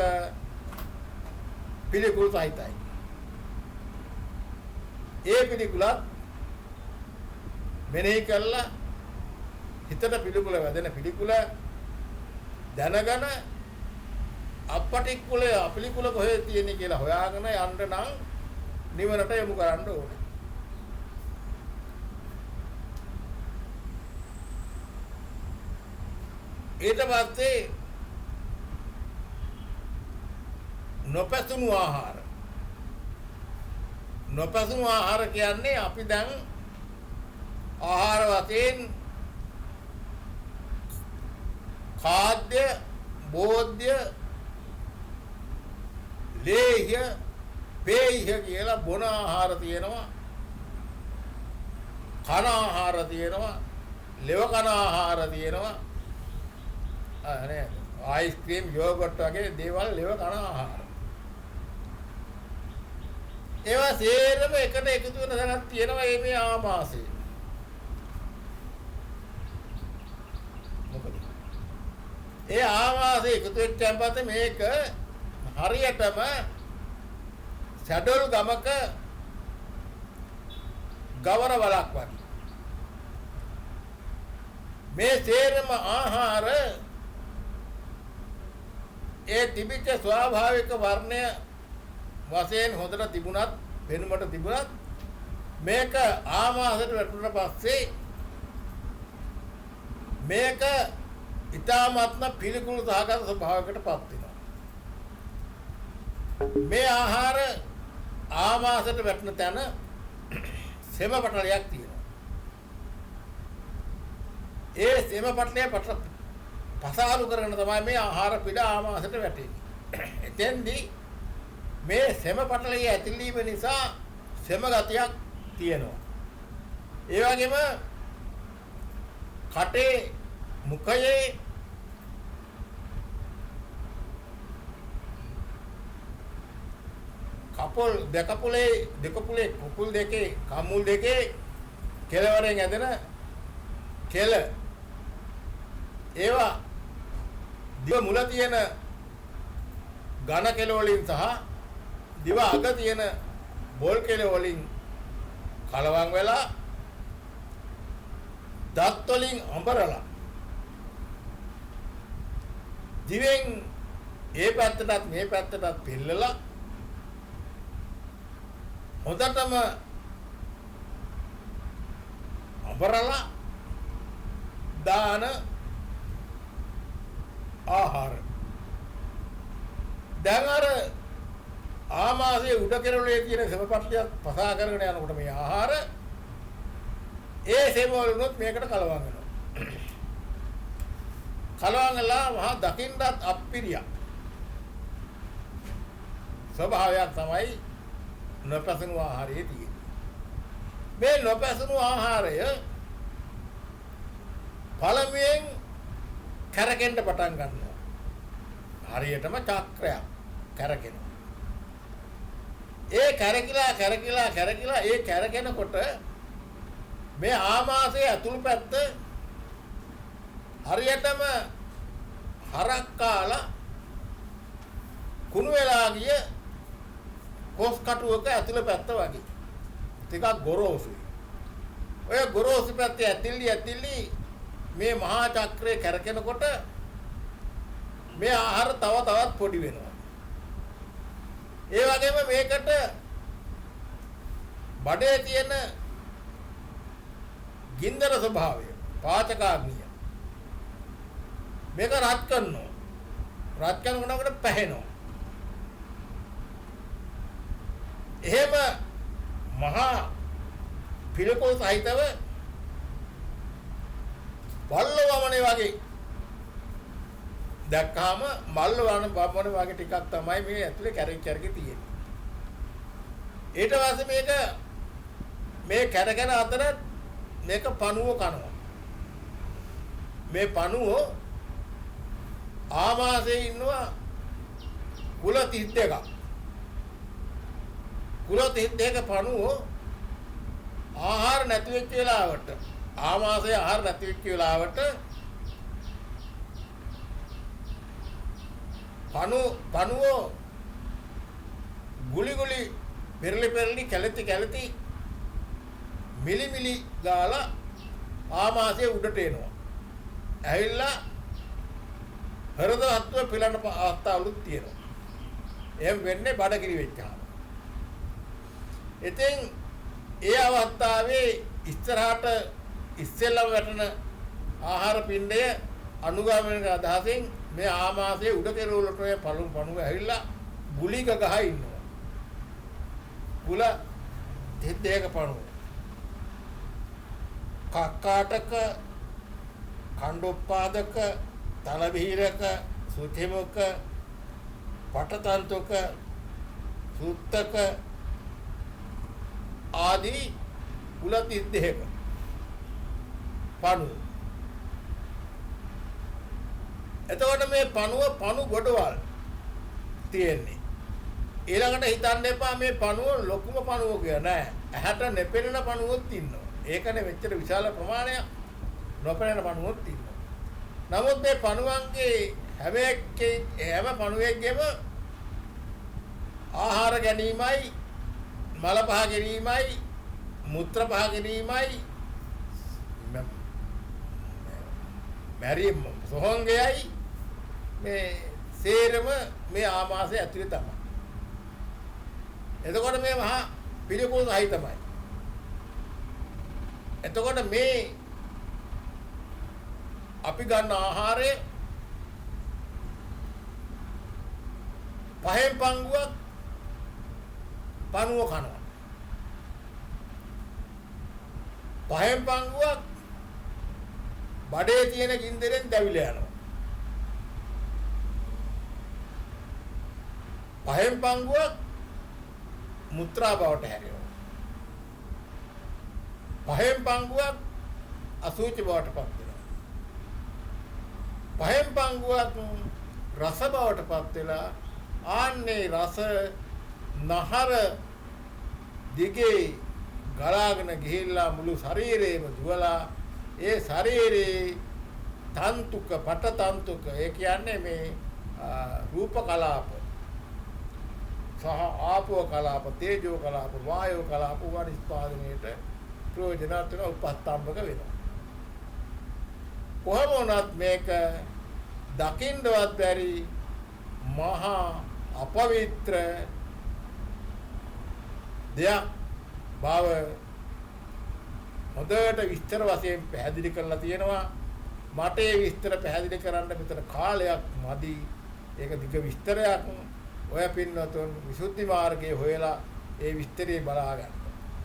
පිළිකුල් සහිතයි. ඒ පිළිකුලත් මෙනෙහි කළා හිතට පිළිකුල වැදෙන පිළිකුල දැනගෙන අපටික්කුලය අපිලිකුල කොහෙද තියෙන්නේ කියලා හොයාගෙන යන්න නම් නිවනට යොමු කරන්න ඕනේ. ඊට පස්සේ නොපැසුණු ආහාර. නොපැසුණු ආහාර කියන්නේ අපි දැන් ආහාර වශයෙන් खाद्य बोध्य लेह्य पेह्य කියලා බොන ආහාර තියෙනවා, කන ආහාර තියෙනවා, ලෙව කන ආහාර තියෙනවා, නේද? අයිස්ක්‍රීම් යෝගට් වගේ දේවල් ලෙව කන ආහාර. ඒවා සේරම එකට එකතු වෙන තැනක් තියෙනවා මේ ආමාශය. ඒ ආවාසය එකතු වෙච්චන් පස්සේ මේක හරියටම සැඩොල් ගමක ගවර වලක් වගේ. මේ සේරම ආහාර ඒ තිබිච්ච ස්වාභාවික වර්ණය වශයෙන් හොඳට තිබුණත් වෙනුමට තිබුණත් මේක ආමාශයට වැටුණට පස්සේ මේක ඉතාමත්ම පිළිකුල් සහගත ස්වභාවයකට පත් වෙනවා. මේ ආහාර ආමාශයට වැටෙන තැන සෙම පටලයක් තියෙනවා. ඒ සෙම පටලය පසාරු කරගෙන තමයි මේ ආහාර පිට ආමාශයට වැටෙන්නේ. එතෙන්දී මේ සෙම පටලයේ ඇතිලීම නිසා සෙම ගතියක් තියෙනවා. ඒ වගේම කටේ මුඛයේ කකුල් දෙකපුලේ කුකුල් දෙකේ කමුල් දෙකේ කෙලවරෙන් ඇදෙන කෙල ඒවා දිව මුල තියෙන ඝන කෙල වලින් සහ දිව අග තියෙන බොල් කෙල වලින් කලවම් වෙලා දත් වලින් අඹරලා දිවෙන් ඒ පැත්තටත් මේ පැත්තටත් පිල්ලලා හොඳටම අඹරලා දාන ආහාර දැන් අර ආමාශයේ උඩ කෙරළේ තියෙන සෙමපට්ටිය පසා කරගෙන යනකොට මේ ආහාර ඒ සෙම වලුනොත් මේකට කලවම් වෙනවා. කලවම් වෙලා මහා දකින්නත් අප්පිරිය ස්වභාවයක් තමයි නොපැසුණු ආහාරයේ තියෙන්නේ. මේ නොපැසුණු ආහාරය පළමුවෙන් කැරකෙන්න පටන් ගන්නවා. හරියටම චක්‍රයක් කැරකෙනවා. ඒ කැරකිලා ඒ කැරකෙනකොට මේ ආමාශයේ අතුළු පැත්ත හරියටම හරක් කාලා කුණු වෙලා ගිය කොස් කටුවක ඇතුළේ පැත්ත වගේ ටිකක් ගොරෝසුයි. ඔය ගොරෝසු පැත්තේ ඇතිලි මේ මහා චක්‍රේ කැරකෙනකොට මේ ආහාර තවත් පොඩි වෙනවා. ඒ වගේම මේකට බඩේ තියෙන ගින්දර ස්වභාවය පාචකාග්නිය මේක රත් කරනවා. රත් කරනකොට පැහෙනවා. එහෙම මහා පිළිකෝ සහිතව බල්ල වමනේ වගේ දැක්කාම මල්ල වමනේ වගේ ටිකක් තමයි මේ ඇතුලේ කැරකි තියෙන්නේ. ඊට පස්සේ මේ කැරකෙන අතර මේක පණුව කනවා. මේ පණුව ආමාශයේ ඉන්නවා කුල 32ක්. කුල 32ක පණුව ආහාර නැති වෙච්ච වෙලාවට ආමාශයේ ආහාර නැති වෙච්ච වෙලාවට පණුව ගුලි පෙරලි කැලති මිලි ගාලා ආමාශයේ උඩට එනවා. ඇවිල්ලා හෘදවත්ව පිළන අවස්ථාවලුත් තියෙනවා. එහෙම වෙන්නේ බඩගිනි වෙච්චාම. ඉතින් ඒ අවස්ථාවේ ඉස්සරහට ඉස්සෙල්ලම වැටෙන ආහාර පිණ්ඩය අනුගමනය කරන අදහසින් මේ ආමාශයේ උඩ කෙරවලට ඔය පණුව ඇවිල්ලා ගුලි ගහ ඉන්නවා. කුල 32ක පණුව. කක්කාටක खंडोत्पादक तलभीरक सुथिमुक पटतंतुक सूतक आदि कुलतिदेहक पणु එතකොට මේ පණු ගොඩවල් තියෙන්නේ ඊළඟට හිතන්න එපා මේ පණුව ලොකුම පණුව කියලා නෑ ඇහැට නෙපෙනෙන පණුවොත් ඉන්නවා ඒකනේ මෙච්චර විශාල ප්‍රමාණයක් නොපෙනෙන පණුවොත් ඉන්නවා නමුත් මේ පණුවන්ගේ හැම පණුවෙක්ගේම ආහාර ගැනීමයි මල පහ ගැනීමයි මුත්‍ර පහ ගැනීමයි මැරීම සොහොන්ගයයි මේ සේරම මේ ආමාශය ඇතුලේ තමයි. එතකොට මේ මහා පිළිකුල් සහිතමයි. එතකොට මේ අපි ගන්න ආහාරය පහෙන් පංගුවක් පණුව කනවා. පහෙන් පංගුවක් බඩේ තියෙන ගින්දරෙන් දැවිලා යනවා. පහෙන් පංගුවක් මුත්‍රා බවට හැරෙනවා. පහෙන් පංගුවක් අසුචි බවට පත් වෙනවා. පහෙන් පංගුවක් රස බවට පත් වෙලා ආන්නේ රස නහර දිගේ ගලාගෙන ගිහිල්ලා මුළු ශරීරේම දුවලා ඒ ශරීරේ තන්තුක පට තන්තුක ඒ කියන්නේ මේ රූප කලාප සහ ආපෝ කලාප තේජෝ කලාප වායෝ කලාප වගේ ස්පාදනයේට ප්‍රයෝජනවත් උපස්තම්භක වෙනවා. කොහොම වුණත් මේක දකින්නවත් බැරි මහා අපවිත්‍ර දෙයක් බව හොඳට විස්තර වශයෙන් පැහැදිලි කරලා තියෙනවා. මට ඒ විස්තර පැහැදිලි කරන්න මෙතන කාලයක් මදි. ඒක දිග විස්තරයක්. ඔය පින්නතුන් විසුද්ධි මාර්ගයේ හොයලා ඒ විස්තරේ බලාගන්න.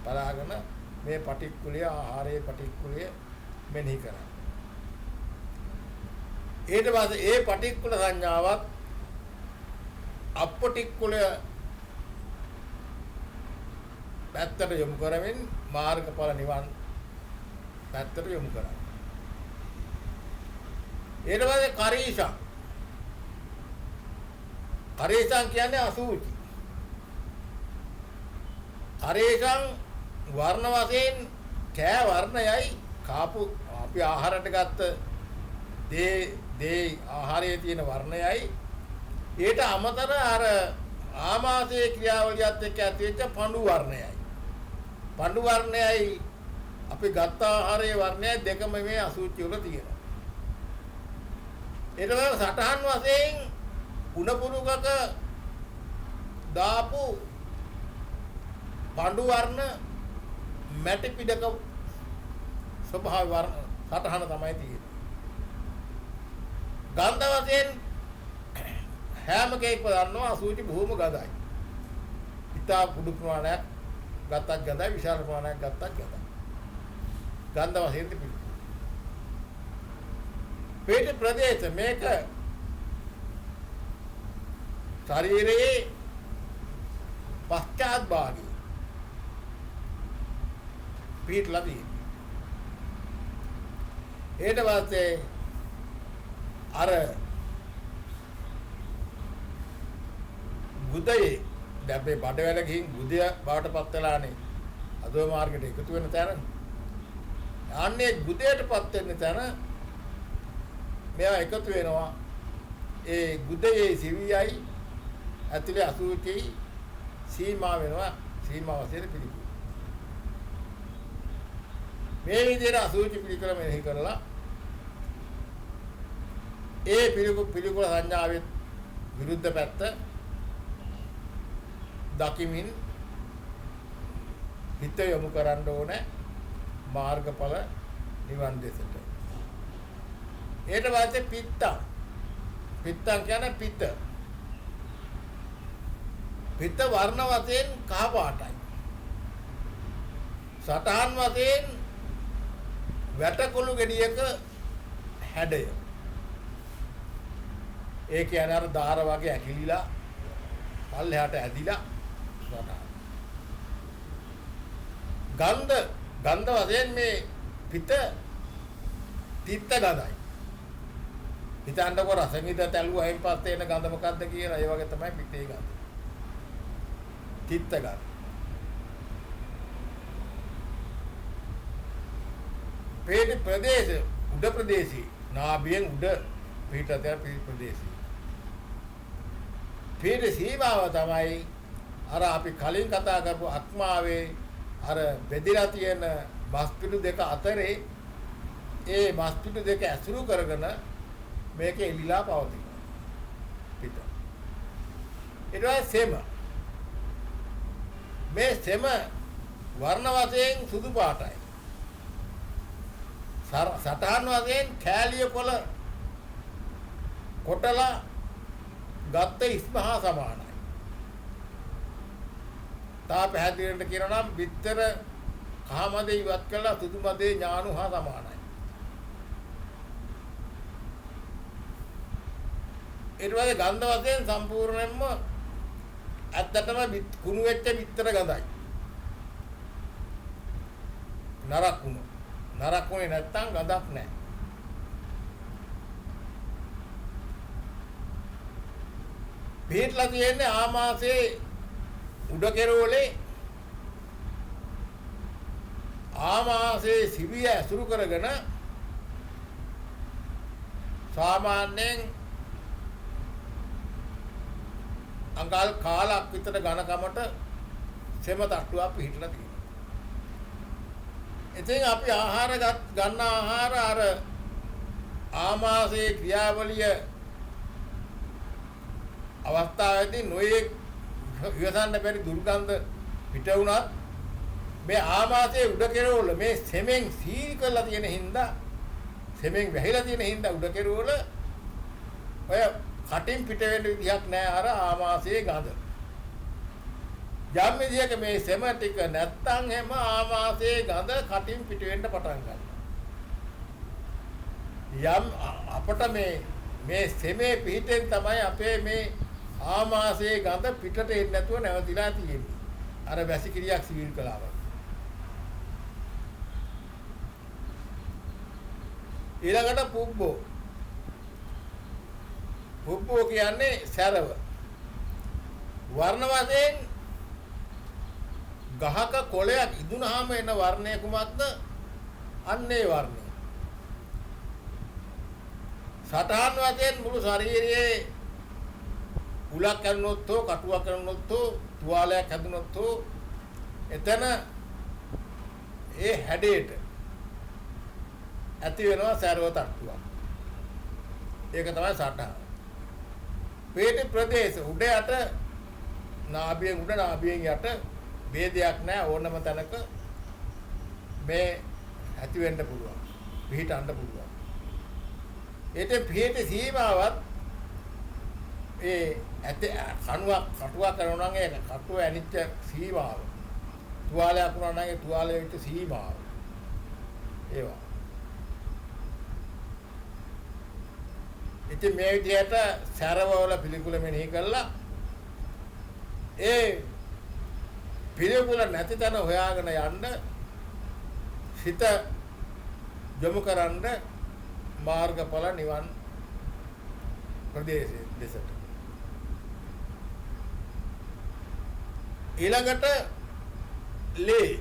බලාගෙන මේ පටික්කුලය ආහාරයේ පටික්කුලය මෙනෙහි කරන්න. ඊට පස්සේ ඒ පටික්කුල සංඥාවත් අපටික්කුලය පැත්තට යොමු කරමින් මාර්ගඵල නිවන් පැත්තට යොමු කරන්න. ඊට පස්සේ කරීෂං. කරීෂං කියන්නේ අසුචි. කරීෂං වර්ණ වශයෙන් කෑ වර්ණයයි කාපු අපි ආහාරයට ගත්ත දේ ආහාරයේ තියෙන වර්ණයයි ඊට අමතර අර ආමාශයේ ක්‍රියාවලියත් එක්ක ඇතිවෙච්ච පඳු වර්ණයයි. පඳු වර්ණයයි අපි ගත්ත ආහාරයේ වර්ණයයි දෙකම මේ අසුචි වල තියෙනවා. ඊට පස්සේ සටහන් වශයෙන් උණපුරුකක දාපු පඳු වර්ණ මැටි පිටක ස්වභාව වර්ණ සටහන තමයි තියෙන්නේ. ගන්ධ වශයෙන් හැම කෙනෙක්ම දන්නවා අසුචි බොහොම ගඳයි. ඉතා කුඩු ප්‍රමාණයක් ගත්තත් ගඳයි විශාල ප්‍රමාණයක් ගත්තත් ගඳයි. ගන්ධ වශයෙන් තිබෙනවා. පේට ප්‍රදේශ මේක ශරීරයේ පශ්චාත් භාගයේ පිටලා තියෙනවා. ඊට පස්සේ අර ගුදයේ දැබ්බේ බඩවැල ගිහින් ගුදය බවට පත් වෙලානේ අදෝ මාර්ගයට එකතු වෙන තැන. අන්නේ ගුදයටපත් වෙන තැන මෙයා එකතු වෙනවා. ඒ ගුදයේ සිවියයි ඇතුලේ අසුචියි සීමා වෙනවා. සීමා වශයෙන් පිළිගන්න. මේ විදිහට අසුචි පිළිකර මෙහි කරලා ඒ පිළිකුල සංඥාවෙත් විරුද්ධ පැත්ත දකිමින් හිත යොමු කරන්න ඕනේ මාර්ගඵල නිවන් දෙසට. ඊට පස්සේ පිත්තං. පිත්තං කියන්නේ පිත. පිත වර්ණ වශයෙන් කහ පාටයි. සටහන් වශයෙන් වැටකොළු ගෙඩියක හැඩය. ඒ කියන්නේ අර දාර වගේ ඇකිලිලා පල්ලෙහාට ඇදිලා සටහන්. ගන්ධ වශයෙන් මේ පිත තිත්ත ගඳයි. හිතන්නකො රසමිත තැළුවයින් පස්සේ එන ගඳ මොකද්ද කියලා ඒ වගේ තමයි පිතේ ගඳ. තිත්ත ගඳ. පේට ප්‍රදේශ උඩ ප්‍රදේශී නාභියෙන් උඩ පිටතර ප්‍රදේශී. පේට සීමාව තමයි අර අපි කලින් කතා කරපු අක්මාවේ අර බෙදලා තියෙන මස්පිඩු දෙක අතරේ ඒ මස්පිඩු දෙක ඇසුරු කරගෙන මේක එලිලා පවතින පිට. ඊට පස්සේ සෙම. මේ සෙම වර්ණ වශයෙන් සුදු පාටයි. සටහන් වශයෙන් කෑලිය කොළ කොටලා ගත්ත ඉස්මහා සමානයි. තා පැහැදිලිවට කියනවා නම් විතර කහමදේ ඉවත් කළා සුදු මදේ ඥානු හා සමානයි. ඊට පස්සේ ගන්ධ වශයෙන් සම්පූර්ණයෙන්ම ඇත්තටම කුණු වෙච්ච විතර ගඳයි. නරක් කුණු. නරක් කුණේ නැත්තම් ගඳක් නැහැ. පිටලා තියෙන්නේ ආමාශයේ උඩ කෙරෝලේ ආමාශයේ සිවිය ඇසුරු කරගෙන සාමාන්‍යයෙන් අඟල් කාලක් විතර ඝනකමට සෙම තට්ටුවක් පිහිටලා තියෙනවා. ඉතින් අපි ආහාර ගන්න ආහාර අර ආමාශයේ ක්‍රියාවලිය අවස්ථාවේදී නොයේ ඉවසන්න බැරි දුර්ගන්ධ පිට වුණත් මේ ආමාශයේ උඩ කෙරවල මේ සෙමෙන් සීල් කරලා තියෙන හින්දා සෙමෙන් වැහිලා තියෙන හින්දා උඩ කෙරවල ඔය කටින් පිට වෙන්න විදිහක් නැහැ අර ආමාශයේ ගඳ. යම් විදිහක මේ සෙම ටික නැත්තම් හැම ආමාශයේ ගඳ කටින් පිට වෙන්න පටන් ගන්නවා. යම් අපට මේ සෙමේ පිටෙන් තමයි අපේ මේ ආමාශයේ ගඳ පිටට එන්නේ නැතුව නැවතිලා තියෙන්නේ. අර වැසිකිළියක් සීල් කළා වගේ. ඊළඟට පුබ්බෝ. පුබ්බෝ කියන්නේ සැරව. වර්ණ වශයෙන් ගහක කොළයක් ඉදුණාම එන වර්ණය කුමක්ද? අන්නේ වර්ණය. සටහන් වශයෙන් මුළු ශරීරයේ උලක් කරනොත් හෝ කටුවක් කරනොත් හෝ තුවාලයක් හැදුනොත් හෝ එතන ඒ හැඩයට ඇති වෙනවා සැරව තට්ටුවක්. ඒක තමයි සටහන. පේට ප්‍රදේශ උඩ යට නාභියෙන් උඩ නාභියෙන් යට ભેදයක් නැහැ ඕනම තැනක මේ ඇති වෙන්න පුළුවන්. පිහිටන්න පුළුවන්. ඒකේ පිහිට සීමාවත් ඒ ඇත කණුවක් කටුවක් කරනවා නම් ඒක කටුව ඇනිච්ච සීමාව. තුවාලයක් වුණා නම් ඒ තුවාලයේ විතර සීමාව. ඒවා. ඉතින් මේ විදිහට සැරවවල පිළිකුල මෙනෙහි කළා. ඒ පිළිකුල නැති තැන හොයාගෙන යන්න හිත යොමු කරන්න මාර්ගඵල නිවන් ප්‍රදේශයේ දෙසට. ඊළඟට ලේ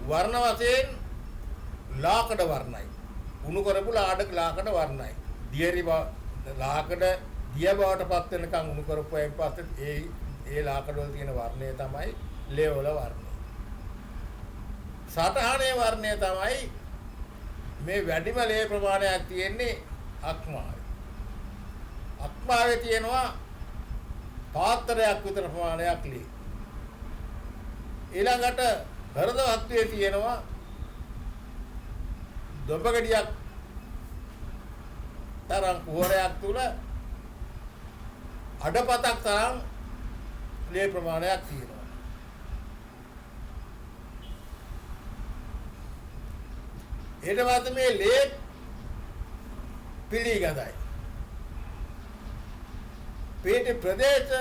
වර්ණ වශයෙන් ලාකඩ වර්ණයි. උණු කරපු ලාකඩ වර්ණයි. දියරි ලාකඩ දිය බවට පත් වෙනකන් උණු කරපුවායින් පස්සේ ඒ ලාකඩ වල තියෙන වර්ණය තමයි ලේ වල වර්ණය. සටහනේ වර්ණය තමයි මේ වැඩිම ලේ ප්‍රමාණයක් තියෙන්නේ අක්මාවේ. අක්මාවේ තියෙනවා පාත්‍රයක් විතර ප්‍රමාණයක් ලේ. ඊළඟට හෘද වස්තුවේ තියෙනවා දොඹගඩියක් තරම් කුහරයක් තුල අඩපතක් තරම් ලේ ප්‍රමාණයක් තියෙනවා. ඊට පස්සේ මේ ලේ පිළිගඳයි. පේට ප්‍රදේශ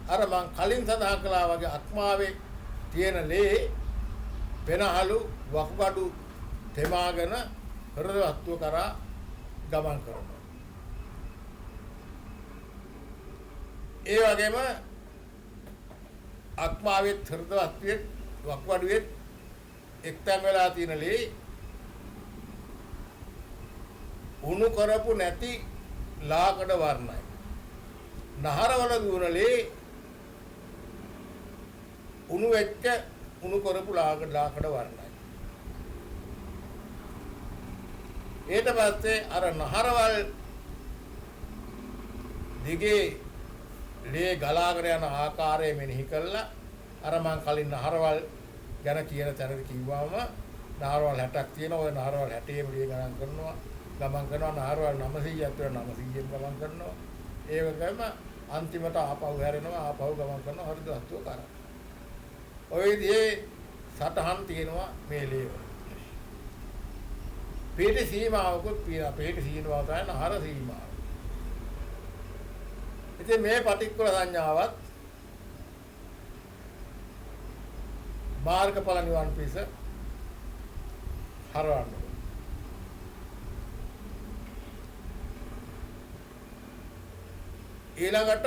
අර මං කලින් සඳහන් කළා වගේ අක්මාවේ තියෙන ලේ වෙනහලු වකුගඩු තෙමාගෙන හෘද වස්තුව කරා ගමන් කරනවා. ඒ වගේම අක්මාවේ හෘද වස්තුවේ වකුගඩුවේ එක්තැන් වෙලා තියෙන ලේ උණු කරපු නැති ලාකඩ වර්ණයි. නහරවල දුවනලේ උණු වෙච්ච උණු කරපු ලාකඩ වර්ණයි. ඊට පස්සේ අර නහරවල් දිගේ ලේ ගලාගෙන යන ආකාරය මෙනෙහි කළා. අර මං කලින් නහරවල් ගැන කියන තැනදී කිව්වම නහරවල් 60ක් තියෙනවා. ওই නහරවල් 60ෙම ලේ ගණන් කරනවා. ගමන් කරනවා නහරවල් 900ක් තියෙනවා 900ෙන් ගමන් කරනවා. ඒ වගේම අන්තිමට ආපහු හැරෙනවා ආපහු ගමන් කරනවා හෘද වස්තුව කරා. ඔය විදිහේ සටහන් තියෙනවා මේ ලේ වල. පේට සීමාවකුත් තියෙනවා. පේට සීමාව තමයි නහර සීමාව. ඉතින් මේ පටික්කුල සංඥාවත් මාර්ගඵල නිවන් පිස හරවන්න. ඊළඟට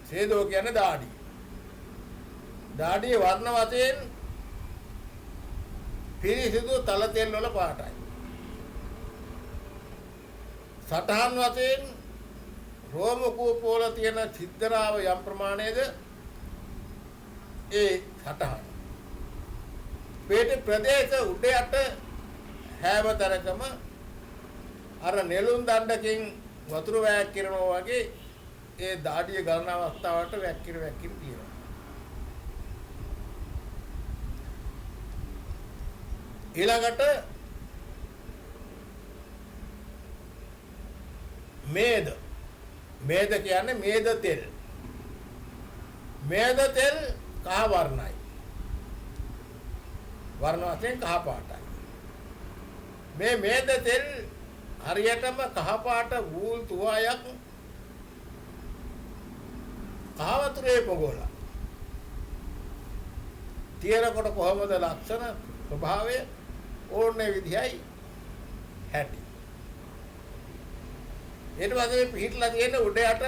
සේදෝ කියන්නේ දාඩි. දාඩියේ වර්ණ වශයෙන් පිරිසිදු තල තෙල් වල පාටයි. සටහන් වශයෙන් රෝම කූප වල තියෙන චිත්‍රාව යම් ප්‍රමාණයද ඒ සටහන. ප්‍රදේශ උඩ යට හැම තැනකම අර නෙළුම් දණ්ඩකින් වතුර වැයක් කිරනවා වගේ ඒ දාඩිය ගලන අවස්ථාවට වැක්කිර තියෙනවා. ඊළඟට මේද කියන්නේ මේද තෙල්. මේද තෙල් කහ වර්ණයි. වර්ණ වශයෙන් කහ පාටයි. මේ මේද තෙල් හරියටම කහ පාට වූල් තුවායක් කහ වතුරේ පොගොලා. තියෙනකොට කොහොමද ලක්ෂණ ස්වභාවය ඕනේ විදිහයි හැටි. ඊට පස්සේ පිහිටලා තියෙන උඩ යට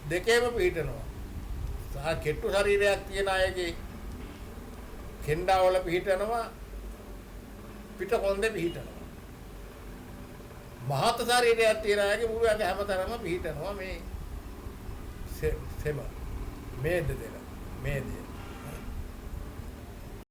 දෙකේම පිහිටනවා. කෙට්ටු ශරීරයක් තියෙන අයගේ කෙන්ඩාවල පිහිටනවා, පිට කොන්දේ පිහිටනවා. මහත් ශරීරයක් තියෙන අයගේ මුළු ඇඟ හැමතැනම පිහිටනවා මේ සෙම මේද දෙන මේදේ.